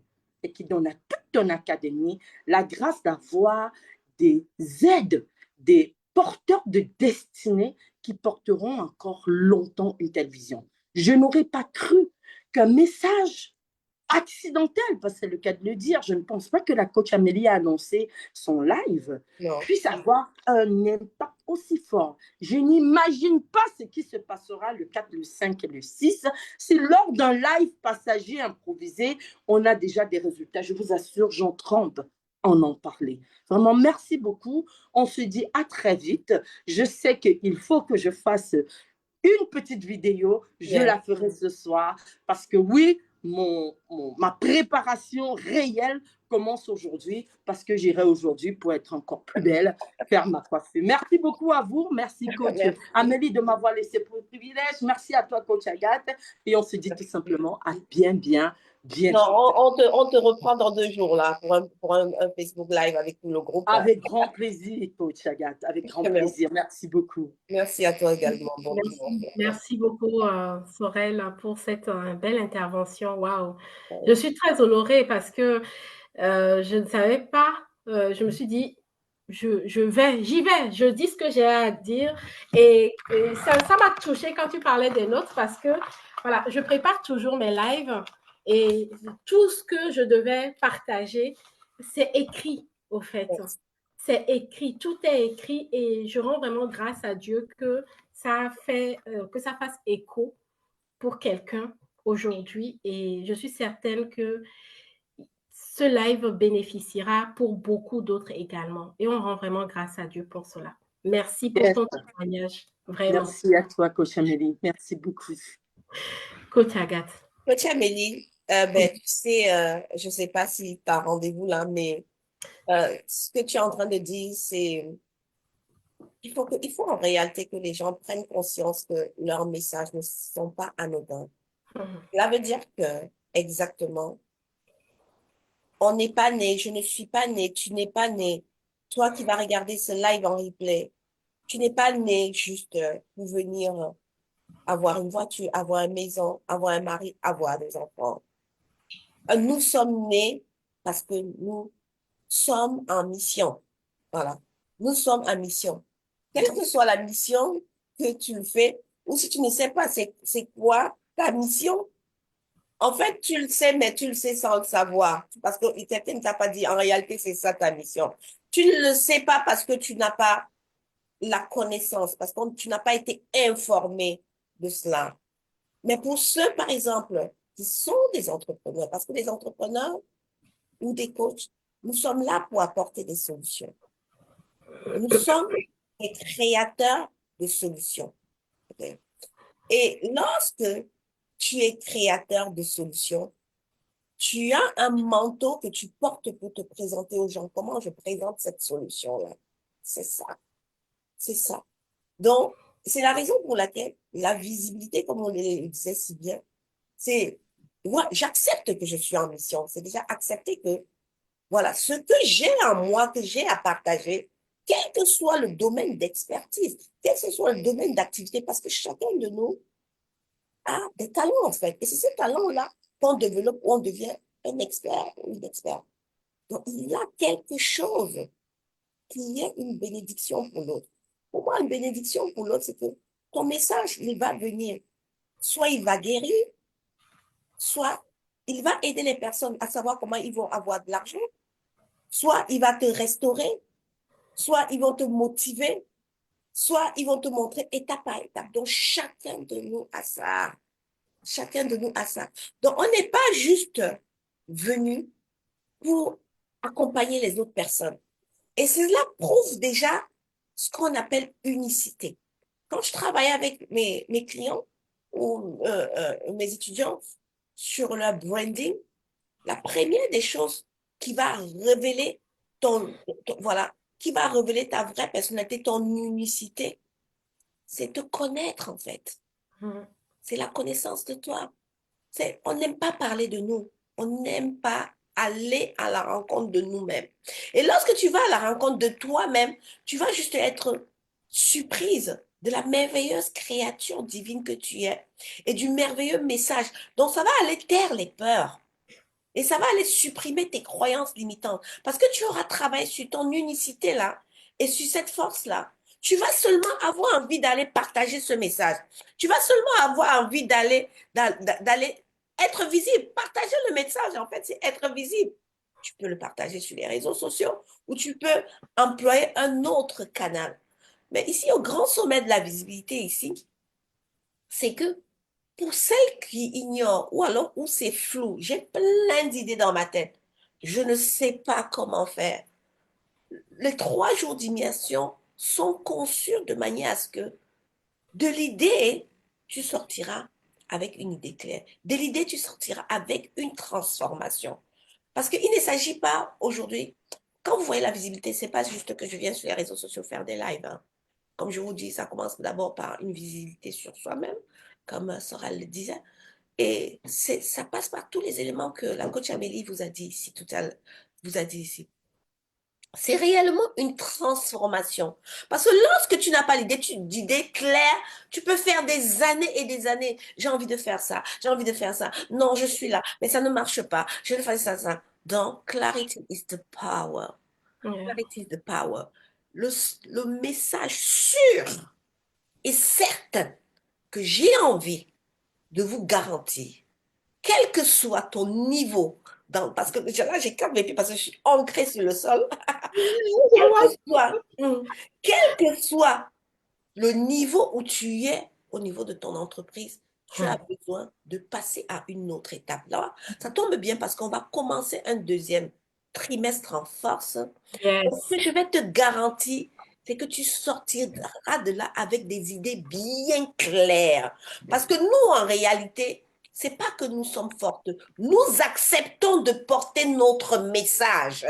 et qu'il donne à toute ton académie la grâce d'avoir des aides, des porteurs de destinée qui porteront encore longtemps une telle vision. Je n'aurais pas cru qu'un message accidentel, parce que c'est le cas de le dire, je ne pense pas que la coach Amélie a annoncé son live, puisse avoir un impact aussi fort. Je n'imagine pas ce qui se passera le 4, le 5 et le 6 si lors d'un live passager improvisé, on a déjà des résultats. Je vous assure, j'en trempe en parler. Vraiment, merci beaucoup. On se dit à très vite. Je sais qu'il faut que je fasse une petite vidéo. Je la ferai ce soir parce que oui, ma préparation réelle commence aujourd'hui parce que j'irai aujourd'hui pour être encore plus belle, faire ma coiffure. Merci beaucoup à vous. Merci, coach Amélie, de m'avoir laissé pour le privilège. Merci à toi, coach Agathe. Et on se dit tout simplement à bientôt. Non, on te reprend dans 2 jours là pour un Facebook Live avec tout le groupe. Avec grand plaisir, coach Agathe. Avec grand plaisir. Merci beaucoup. Merci à toi également. Bon, merci beaucoup, Sorel, pour cette belle intervention. Waouh! Je suis très honorée parce que je ne savais pas. Je me suis dit, j'y vais, je dis ce que j'ai à dire. Et ça m'a touchée quand tu parlais des notes parce que, voilà, je prépare toujours mes lives et tout ce que je devais partager, c'est écrit, au fait. C'est écrit, tout est écrit et je rends vraiment grâce à Dieu que ça fasse écho pour quelqu'un aujourd'hui et je suis certaine que ce live bénéficiera pour beaucoup d'autres également. Et on rend vraiment grâce à Dieu pour cela. Merci pour ton témoignage. Vraiment. Merci à toi, coach Amélie. Merci beaucoup. Coach Agathe. Coach Amélie, tu sais, je ne sais pas si tu as rendez-vous là, mais ce que tu es en train de dire, c'est il faut en réalité que les gens prennent conscience que leurs messages ne sont pas anodins. Cela veut dire que, exactement, on n'est pas né, je ne suis pas né, tu n'es pas né. Toi qui vas regarder ce live en replay, tu n'es pas né juste pour venir avoir une voiture, avoir une maison, avoir un mari, avoir des enfants. Nous sommes nés parce que nous sommes en mission. Voilà. Nous sommes en mission. Quelle que soit la mission que tu fais, ou si tu ne sais pas c'est quoi ta mission, en fait, tu le sais, mais tu le sais sans le savoir. Parce que quelqu'un ne t'a pas dit, en réalité, c'est ça ta mission. Tu ne le sais pas parce que tu n'as pas la connaissance, parce que tu n'as pas été informé de cela. Mais pour ceux, par exemple, qui sont des entrepreneurs, parce que les entrepreneurs ou des coachs, nous sommes là pour apporter des solutions. Nous sommes des créateurs de solutions. Okay? Et lorsque tu es créateur de solutions, tu as un manteau que tu portes pour te présenter aux gens. Comment je présente cette solution-là? C'est ça. C'est ça. Donc, c'est la raison pour laquelle la visibilité, comme on le disait si bien, c'est, moi, j'accepte que je suis en mission. C'est déjà accepter que, voilà, ce que j'ai en moi, que j'ai à partager, quel que soit le domaine d'expertise, quel que soit le domaine d'activité, parce que chacun de nous a des talents, en fait. Et c'est ces talents-là qu'on développe, on devient un expert ou une experte. Donc, il y a quelque chose qui est une bénédiction pour l'autre. Pour moi, une bénédiction pour l'autre, c'est que ton message, il va venir. Soit il va guérir, soit il va aider les personnes à savoir comment ils vont avoir de l'argent, soit il va te restaurer, soit ils vont te motiver, soit ils vont te montrer étape par étape. Donc, chacun de nous a ça. Chacun de nous a ça. Donc, on n'est pas juste venu pour accompagner les autres personnes. Et cela prouve déjà ce qu'on appelle unicité. Quand je travaille avec mes clients ou mes étudiants sur le branding, la première des choses qui va révéler voilà, qui va révéler ta vraie personnalité, ton unicité, c'est te connaître en fait. Mhm. C'est la connaissance de toi. On n'aime pas parler de nous. On n'aime pas aller à la rencontre de nous-mêmes. Et lorsque tu vas à la rencontre de toi-même, tu vas juste être surprise de la merveilleuse créature divine que tu es et du merveilleux message. Donc, ça va aller taire les peurs. Et ça va aller supprimer tes croyances limitantes. Parce que tu auras travaillé sur ton unicité là et sur cette force-là. Tu vas seulement avoir envie d'aller partager ce message. Tu vas seulement avoir envie d'aller être visible. Partager le message, en fait, c'est être visible. Tu peux le partager sur les réseaux sociaux ou tu peux employer un autre canal. Mais ici, au grand sommet de la visibilité, ici, c'est que pour celles qui ignorent ou alors où c'est flou, j'ai plein d'idées dans ma tête. Je ne sais pas comment faire. Les 3 jours d'immersion sont conçus de manière à ce que de l'idée, tu sortiras avec une idée claire. De l'idée, tu sortiras avec une transformation. Parce qu'il ne s'agit pas aujourd'hui, quand vous voyez la visibilité, c'est pas juste que je viens sur les réseaux sociaux faire des lives, hein. Comme je vous dis, ça commence d'abord par une visibilité sur soi-même, comme Soral le disait. Et ça passe par tous les éléments que la coach Amélie vous a dit ici, tout à l'heure, vous a dit ici. C'est réellement une transformation. Parce que lorsque tu n'as pas d'idée claire, tu peux faire des années et des années. J'ai envie de faire ça, j'ai envie de faire ça. Non, je suis là, mais ça ne marche pas. Je vais faire ça, ça. Donc, clarity is the power. Yeah. Clarity is the power. Le, le message sûr et certain que j'ai envie de vous garantir, quel que soit ton niveau, parce que là, j'ai calmé mes pieds parce que je suis ancrée sur le sol, quel que soit le niveau où tu es au niveau de ton entreprise, tu as besoin de passer à une autre étape. Là, ça tombe bien parce qu'on va commencer un deuxième trimestre en force. Yes. Ce que je vais te garantir, c'est que tu sortiras de là avec des idées bien claires. Parce que nous, en réalité, c'est pas que nous sommes fortes. Nous acceptons de porter notre message.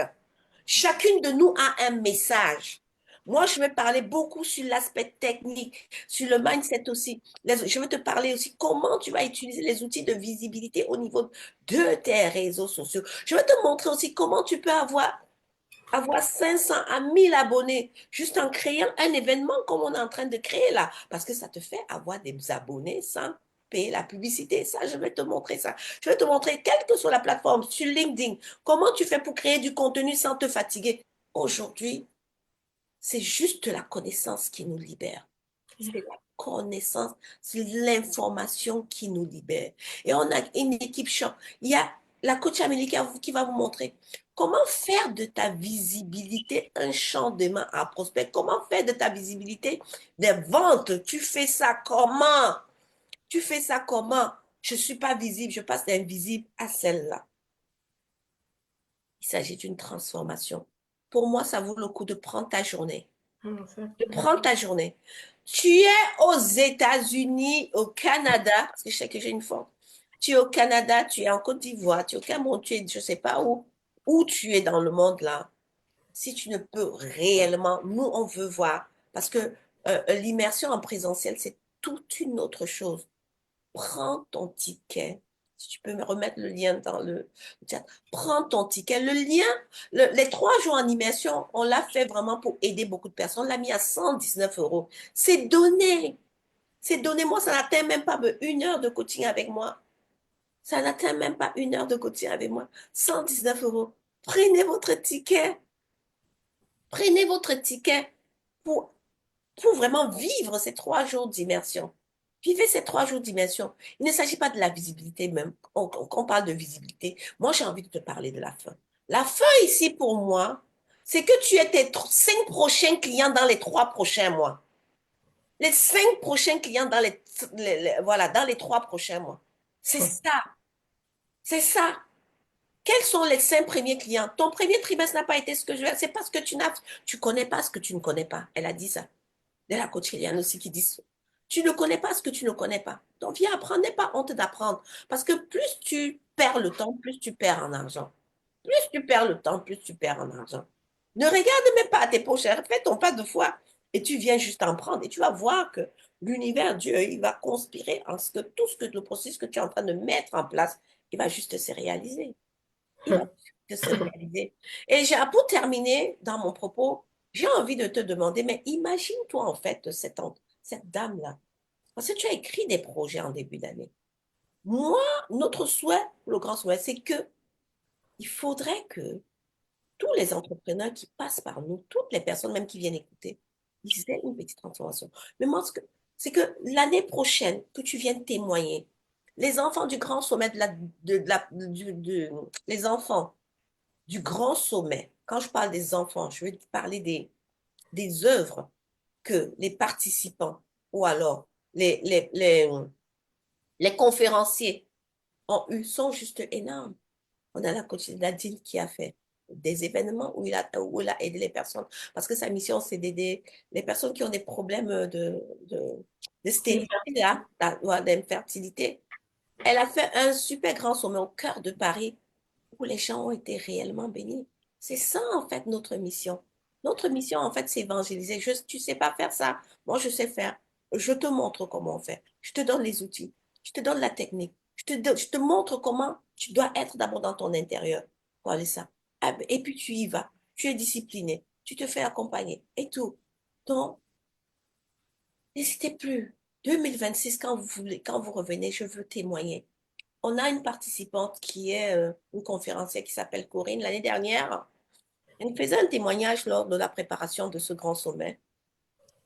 Chacune de nous a un message. Moi, je vais parler beaucoup sur l'aspect technique, sur le mindset aussi. Je vais te parler aussi comment tu vas utiliser les outils de visibilité au niveau de tes réseaux sociaux. Je vais te montrer aussi comment tu peux avoir 500 à 1000 abonnés juste en créant un événement comme on est en train de créer là. Parce que ça te fait avoir des abonnés sans payer la publicité. Ça, je vais te montrer ça. Je vais te montrer, quelle que soit la plateforme, sur LinkedIn, comment tu fais pour créer du contenu sans te fatiguer. Aujourd'hui, c'est juste la connaissance qui nous libère. C'est la connaissance, c'est l'information qui nous libère. Et on a une équipe champ. Il y a la coach Amélie qui va vous montrer comment faire de ta visibilité un champ de main à prospect. Comment faire de ta visibilité des ventes. Tu fais ça comment? Tu fais ça comment? Je ne suis pas visible, je passe d'invisible à celle-là. Il s'agit d'une transformation. Pour moi, ça vaut le coup de prendre ta journée. De prendre ta journée. Tu es aux États-Unis, au Canada, parce que je sais que j'ai une forme. Tu es au Canada, tu es en Côte d'Ivoire, tu es au Cameroun, tu es, je ne sais pas où tu es dans le monde là. Si tu ne peux réellement, nous, on veut voir, parce que l'immersion en présentiel, c'est toute une autre chose. Prends ton ticket. Si tu peux me remettre le lien dans le chat. Prends ton ticket. Le lien, les 3 jours en immersion, on l'a fait vraiment pour aider beaucoup de personnes. On l'a mis à 119 euros. C'est donné. C'est donné. Moi, ça n'atteint même pas 1 heure de coaching avec moi. Ça n'atteint même pas 1 heure de coaching avec moi. 119 euros. Prenez votre ticket. Prenez votre ticket pour vraiment vivre ces 3 jours d'immersion. Vivez ces 3 jours d'immersion. Il ne s'agit pas de la visibilité même. Quand on parle de visibilité, moi j'ai envie de te parler de la fin. La fin ici pour moi, c'est que tu aies tes 5 prochains clients dans les 3 prochains mois. Les 5 prochains clients dans voilà, dans les 3 prochains mois. C'est ça. C'est ça. Quels sont les 5 premiers clients? Ton premier trimestre n'a pas été ce que je veux. C'est parce que tu connais pas ce que tu ne connais pas. Elle a dit ça. De la coach Eliane aussi qui dit ça. Tu ne connais pas ce que tu ne connais pas. Donc, viens apprendre. N'aie pas honte d'apprendre. Parce que plus tu perds le temps, plus tu perds en argent. Plus tu perds le temps, plus tu perds en argent. Ne regarde même pas à tes poches. Fais ton pas de foi. Et tu viens juste en prendre. Et tu vas voir que l'univers, Dieu, il va conspirer en ce que tout ce que le processus que tu es en train de mettre en place, il va juste se réaliser. Il va juste se réaliser. Et pour terminer dans mon propos, j'ai envie de te demander, mais imagine-toi en fait cette dame-là. Parce que tu as écrit des projets en début d'année. Moi, notre souhait, le grand souhait, c'est que il faudrait que tous les entrepreneurs qui passent par nous, toutes les personnes même qui viennent écouter, ils aient une petite transformation. Mais moi, c'est que l'année prochaine, que tu viennes témoigner, les enfants du grand sommet les enfants du grand sommet, quand je parle des enfants, je veux parler des œuvres que les participants ou alors les conférenciers ont eu sont juste énormes. On a la coach Nadine qui a fait des événements où il a aidé les personnes. Parce que sa mission, c'est d'aider les personnes qui ont des problèmes de stérilité, d'infertilité. Elle a fait un super grand sommet au cœur de Paris où les gens ont été réellement bénis. C'est ça, en fait, notre mission. Notre mission, en fait, c'est évangéliser. Tu ne sais pas faire ça. Moi, je sais faire. Je te montre comment on fait. Je te donne les outils. Je te donne la technique. Je te montre comment tu dois être d'abord dans ton intérieur. Voilà ça. Et puis, tu y vas. Tu es discipliné. Tu te fais accompagner et tout. Donc, n'hésitez plus. 2026, quand vous revenez, je veux témoigner. On a une participante qui est une conférencière qui s'appelle Corinne. L'année dernière, elle faisait un témoignage lors de la préparation de ce grand sommet.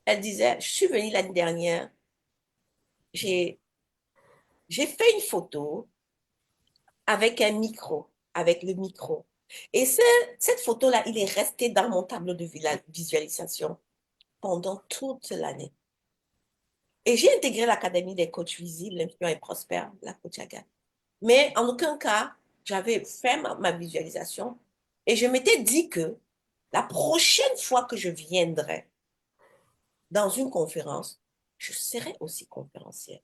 Elle disait, je suis venue l'année dernière, j'ai fait une photo avec avec le micro. Et cette photo-là, il est resté dans mon tableau de visualisation pendant toute l'année. Et j'ai intégré l'Académie des coachs visibles, influents et prospères, la coach Agathe. Mais en aucun cas, j'avais fait ma visualisation et je m'étais dit que la prochaine fois que je viendrai dans une conférence, je serai aussi conférencière.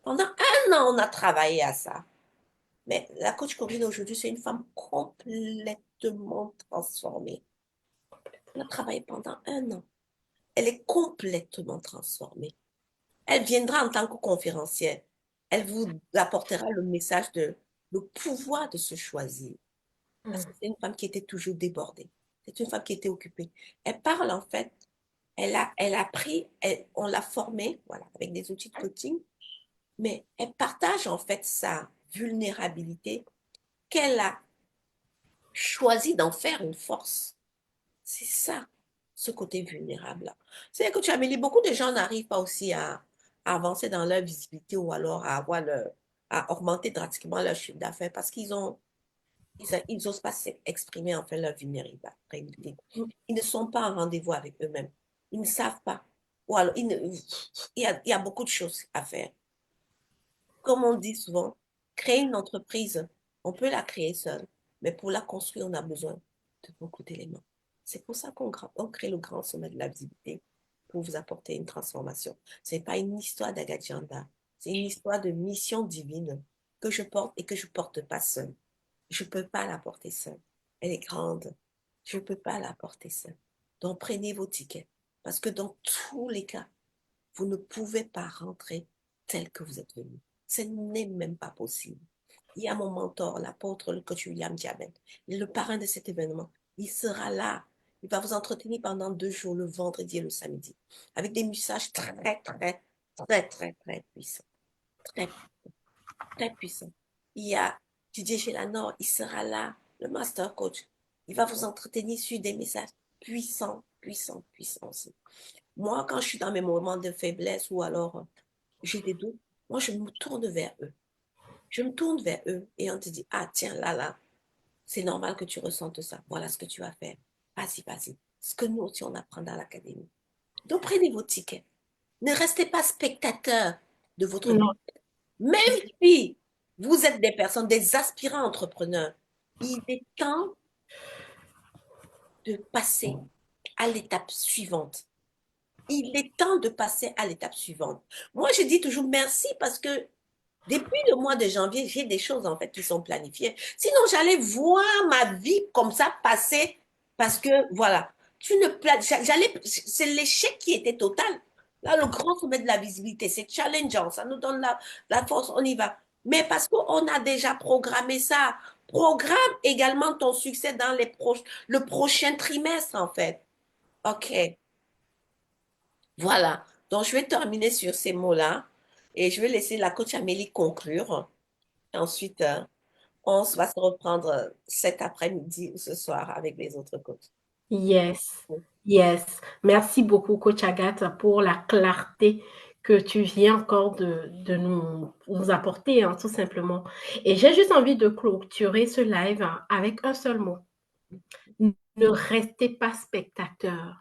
Pendant un an, on a travaillé à ça. Mais la coach Corinne aujourd'hui, c'est une femme complètement transformée. On a travaillé pendant un an. Elle est complètement transformée. Elle viendra en tant que conférencière. Elle vous apportera le message de le pouvoir de se choisir. Parce que c'est une femme qui était toujours débordée. C'est une femme qui était occupée. Elle parle en fait, elle a pris, on l'a formée, voilà, avec des outils de coaching, mais elle partage en fait sa vulnérabilité qu'elle a choisi d'en faire une force. C'est ça, ce côté vulnérable-là. C'est que tu Amélie, beaucoup de gens n'arrivent pas aussi à avancer dans leur visibilité ou alors à augmenter drastiquement leur chiffre d'affaires parce ils n'osent pas s'exprimer en fait leur vulnérabilité. Ils ne sont pas en rendez-vous avec eux-mêmes. Ils ne savent pas. Ou alors, il y a beaucoup de choses à faire. Comme on dit souvent, créer une entreprise, on peut la créer seule, mais pour la construire, on a besoin de beaucoup d'éléments. C'est pour ça qu'on crée le grand sommet de la visibilité pour vous apporter une transformation. Ce n'est pas une histoire d'Agajanda, c'est une histoire de mission divine que je porte et que je ne porte pas seule. Je ne peux pas la porter seule. Elle est grande. Je ne peux pas la porter seule. Donc, prenez vos tickets. Parce que dans tous les cas, vous ne pouvez pas rentrer tel que vous êtes venu. Ce n'est même pas possible. Il y a mon mentor, l'apôtre, le coach William Diabet, le parrain de cet événement. Il sera là. Il va vous entretenir pendant 2 jours, le vendredi et le samedi, avec des messages très, très, très, très, très puissants. Très, très puissants. Il y a Didier Gélanor, il sera là, le master coach. Il va vous entretenir sur des messages puissants, puissants, puissants aussi. Moi, quand je suis dans mes moments de faiblesse ou alors j'ai des doutes, moi, je me tourne vers eux. Je me tourne vers eux et on te dit, ah tiens, là, c'est normal que tu ressentes ça. Voilà ce que tu vas faire. Vas-y, vas-y. Ce que nous aussi, on apprend dans l'académie. Donc, prenez vos tickets. Ne restez pas spectateurs de votre vie. Non. Même si vous êtes des personnes, des aspirants entrepreneurs, il est temps de passer à l'étape suivante. Il est temps de passer à l'étape suivante. Moi, je dis toujours merci parce que depuis le mois de janvier, j'ai des choses en fait qui sont planifiées. Sinon, j'allais voir ma vie comme ça passer parce que voilà, c'est l'échec qui était total. Là, le grand sommet de la visibilité, c'est challengeant, ça nous donne la force, on y va. Mais parce qu'on a déjà programmé ça, programme également ton succès dans le prochain trimestre en fait. OK. Voilà. Donc, je vais terminer sur ces mots-là et je vais laisser la coach Amélie conclure. Ensuite, va se reprendre cet après-midi ou ce soir avec les autres coachs. Yes, yes. Merci beaucoup, Coach Agathe, pour la clarté que tu viens encore de nous apporter, hein, tout simplement. Et j'ai juste envie de clôturer ce live avec un seul mot. Ne restez pas spectateur.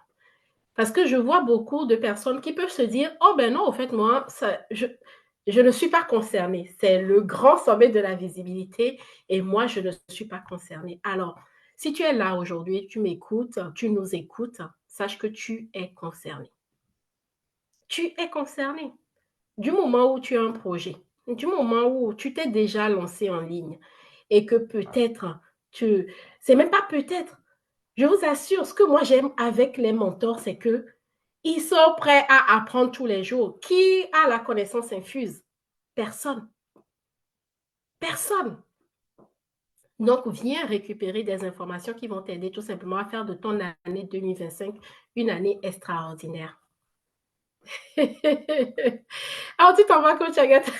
Parce que je vois beaucoup de personnes qui peuvent se dire, oh ben non, au fait, moi, je ne suis pas concernée. C'est le grand sommet de la visibilité et moi, je ne suis pas concernée. Alors, si tu es là aujourd'hui, tu m'écoutes, tu nous écoutes, sache que tu es concerné. Tu es concerné. Du moment où tu as un projet, du moment où tu t'es déjà lancé en ligne et que peut-être c'est même pas peut-être, je vous assure, ce que moi j'aime avec les mentors, c'est que ils sont prêts à apprendre tous les jours. Qui a la connaissance infuse? Personne. Personne. Donc, viens récupérer des informations qui vont t'aider tout simplement à faire de ton année 2025 une année extraordinaire. Alors, tu t'en vas, coach Agathe.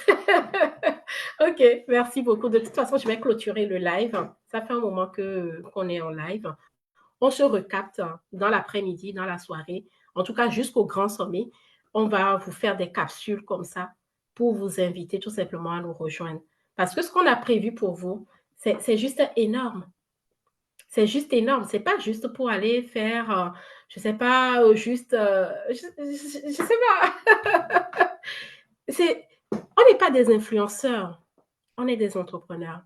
Ok, merci beaucoup. De toute façon, je vais clôturer le live. Ça fait un moment qu'on est en live. On se recapte dans l'après-midi, dans la soirée, en tout cas jusqu'au grand sommet. On va vous faire des capsules comme ça pour vous inviter tout simplement à nous rejoindre. Parce que ce qu'on a prévu pour vous, c'est juste énorme. C'est juste énorme. C'est pas juste pour aller faire, je sais pas, juste, je sais pas. On n'est pas des influenceurs, on est des entrepreneurs.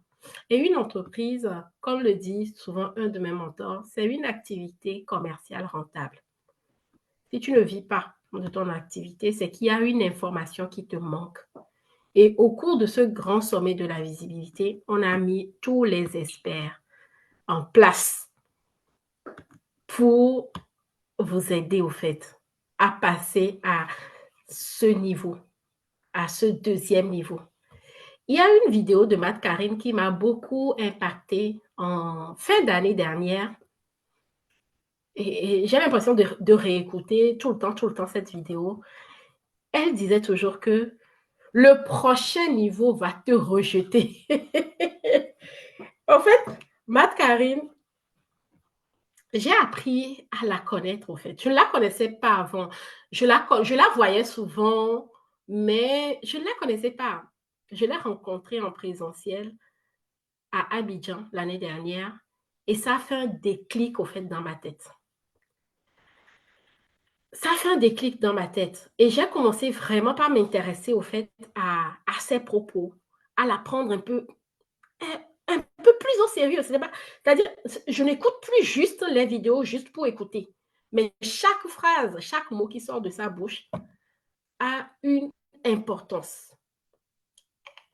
Et une entreprise, comme le dit souvent un de mes mentors, c'est une activité commerciale rentable. Si tu ne vis pas de ton activité, c'est qu'il y a une information qui te manque. Et au cours de ce grand sommet de la visibilité, on a mis tous les experts en place pour vous aider au fait à passer à ce niveau, à ce deuxième niveau. Il y a une vidéo de Matt Karine qui m'a beaucoup impactée en fin d'année dernière. Et j'ai l'impression de réécouter tout le temps cette vidéo. Elle disait toujours que le prochain niveau va te rejeter. En fait, Matt Karine, j'ai appris à la connaître, au fait. Je ne la connaissais pas avant. Je la voyais souvent, mais je ne la connaissais pas. Je l'ai rencontrée en présentiel à Abidjan l'année dernière et ça a fait un déclic, au fait, dans ma tête. Ça a fait un déclic dans ma tête et j'ai commencé vraiment par m'intéresser, au fait, à ses propos, à la prendre un peu plus au sérieux. C'est-à-dire, je n'écoute plus juste les vidéos juste pour écouter. Mais chaque phrase, chaque mot qui sort de sa bouche a une importance.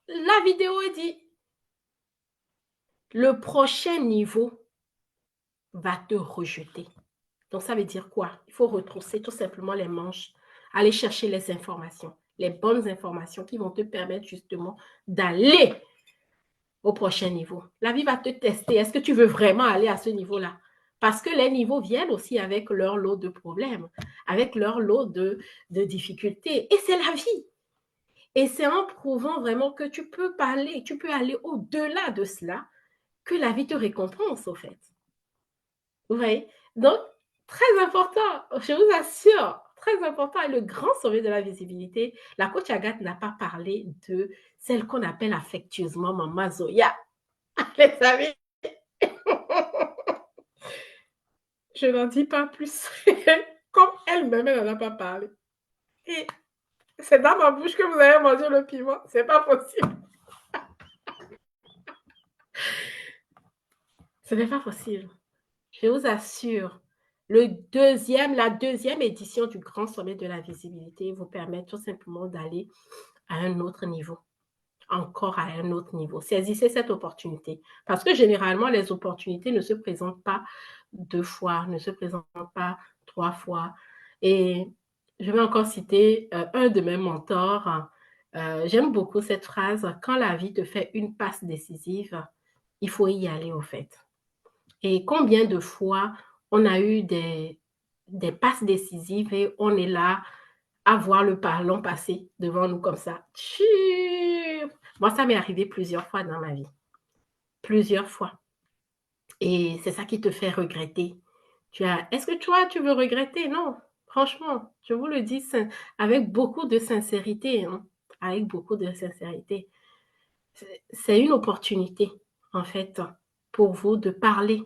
La vidéo dit, le prochain niveau va te rejeter. Donc, ça veut dire quoi? Il faut retrousser tout simplement les manches, aller chercher les informations, les bonnes informations qui vont te permettre justement d'aller au prochain niveau. La vie va te tester. Est-ce que tu veux vraiment aller à ce niveau-là? Parce que les niveaux viennent aussi avec leur lot de problèmes, avec leur lot de difficultés. Et c'est la vie. Et c'est en prouvant vraiment que tu peux aller au-delà de cela, que la vie te récompense, au fait. Vous voyez? Donc, très important, je vous assure, très important. Et le grand sommet de la visibilité, la coach Agathe n'a pas parlé de celle qu'on appelle affectueusement Maman Zoya. Les amis, je n'en dis pas plus. Comme elle-même, elle n'en a pas parlé. Et c'est dans ma bouche que vous allez manger le piment. C'est pas possible. Ce n'est pas possible. Je vous assure. La deuxième édition du Grand Sommet de la Visibilité vous permet tout simplement d'aller à un autre niveau. Encore à un autre niveau. Saisissez cette opportunité. Parce que généralement, les opportunités ne se présentent pas 2 fois, ne se présentent pas 3 fois. Et je vais encore citer un de mes mentors. J'aime beaucoup cette phrase. Quand la vie te fait une passe décisive, il faut y aller au fait. Et combien de fois on a eu des passes décisives et on est là à voir le ballon passer devant nous comme ça. Moi, ça m'est arrivé plusieurs fois dans ma vie. Plusieurs fois. Et c'est ça qui te fait regretter. Est-ce que toi, tu veux regretter? Non. Franchement, je vous le dis avec beaucoup de sincérité. Hein, avec beaucoup de sincérité. C'est une opportunité, en fait, pour vous de parler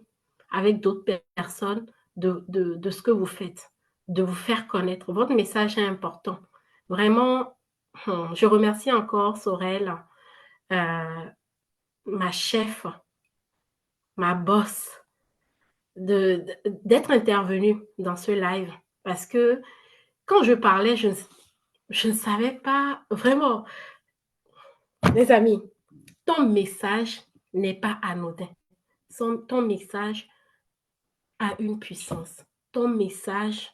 avec d'autres personnes de ce que vous faites, de vous faire connaître. Votre message est important. Vraiment, je remercie encore Sorel, ma chef, ma boss, d'être intervenue dans ce live. Parce que quand je parlais, je ne savais pas vraiment. Les amis, ton message n'est pas anodin. Ton message a une puissance. Ton message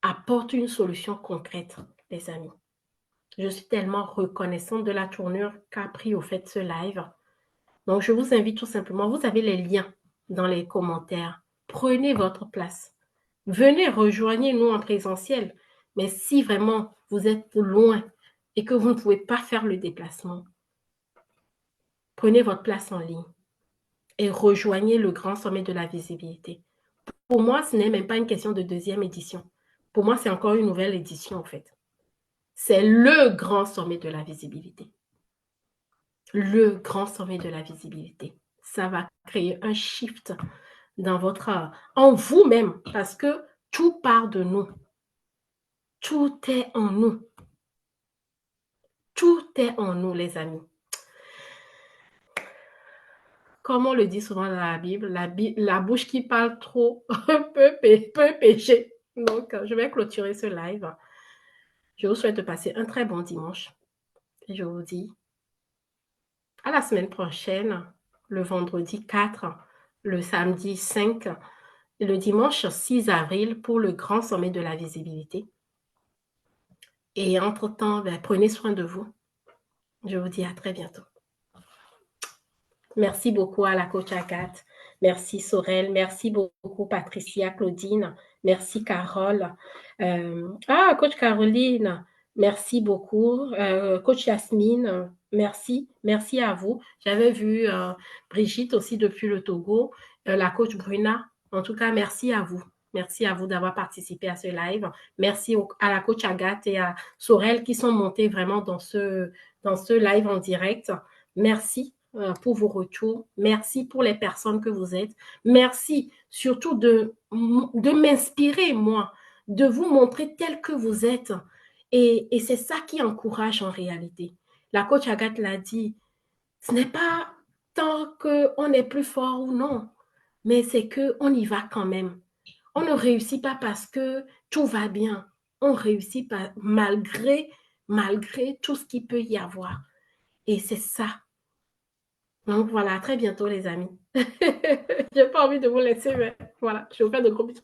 apporte une solution concrète, les amis. Je suis tellement reconnaissante de la tournure qu'a pris au fait ce live. Donc, je vous invite tout simplement, vous avez les liens dans les commentaires. Prenez votre place. Venez, rejoignez-nous en présentiel. Mais si vraiment vous êtes loin et que vous ne pouvez pas faire le déplacement, prenez votre place en ligne et rejoignez le Grand Sommet de la Visibilité. Pour moi, ce n'est même pas une question de deuxième édition. Pour moi, c'est encore une nouvelle édition, en fait. C'est le Grand Sommet de la Visibilité. Le Grand Sommet de la Visibilité. Ça va créer un shift en vous-même, parce que tout part de nous. Tout est en nous. Tout est en nous, les amis. Comme on le dit souvent dans la Bible, la bouche qui parle trop peut pécher. Donc, je vais clôturer ce live. Je vous souhaite de passer un très bon dimanche. Et je vous dis à la semaine prochaine, le vendredi 4, le samedi 5 et le dimanche 6 avril pour le Grand Sommet de la Visibilité. Et entre-temps, prenez soin de vous. Je vous dis à très bientôt. Merci beaucoup à la coach Agathe. Merci Sorel. Merci beaucoup Patricia, Claudine. Merci Carole. Coach Caroline. Merci beaucoup. Coach Yasmine. Merci. Merci à vous. J'avais vu Brigitte aussi depuis le Togo. La coach Bruna. En tout cas, merci à vous. Merci à vous d'avoir participé à ce live. Merci à la coach Agathe et à Sorel qui sont montés vraiment dans ce live en direct. Merci pour vos retours. Merci pour les personnes que vous êtes. Merci surtout de m'inspirer, moi, de vous montrer tel que vous êtes. Et c'est ça qui encourage en réalité. La coach Agathe l'a dit, ce n'est pas tant qu'on est plus fort ou non, mais c'est qu'on y va quand même. On ne réussit pas parce que tout va bien. On réussit pas malgré tout ce qu'il peut y avoir. Et c'est ça. Donc voilà, à très bientôt les amis. J'ai pas envie de vous laisser, mais voilà, je vous fais de gros bisous.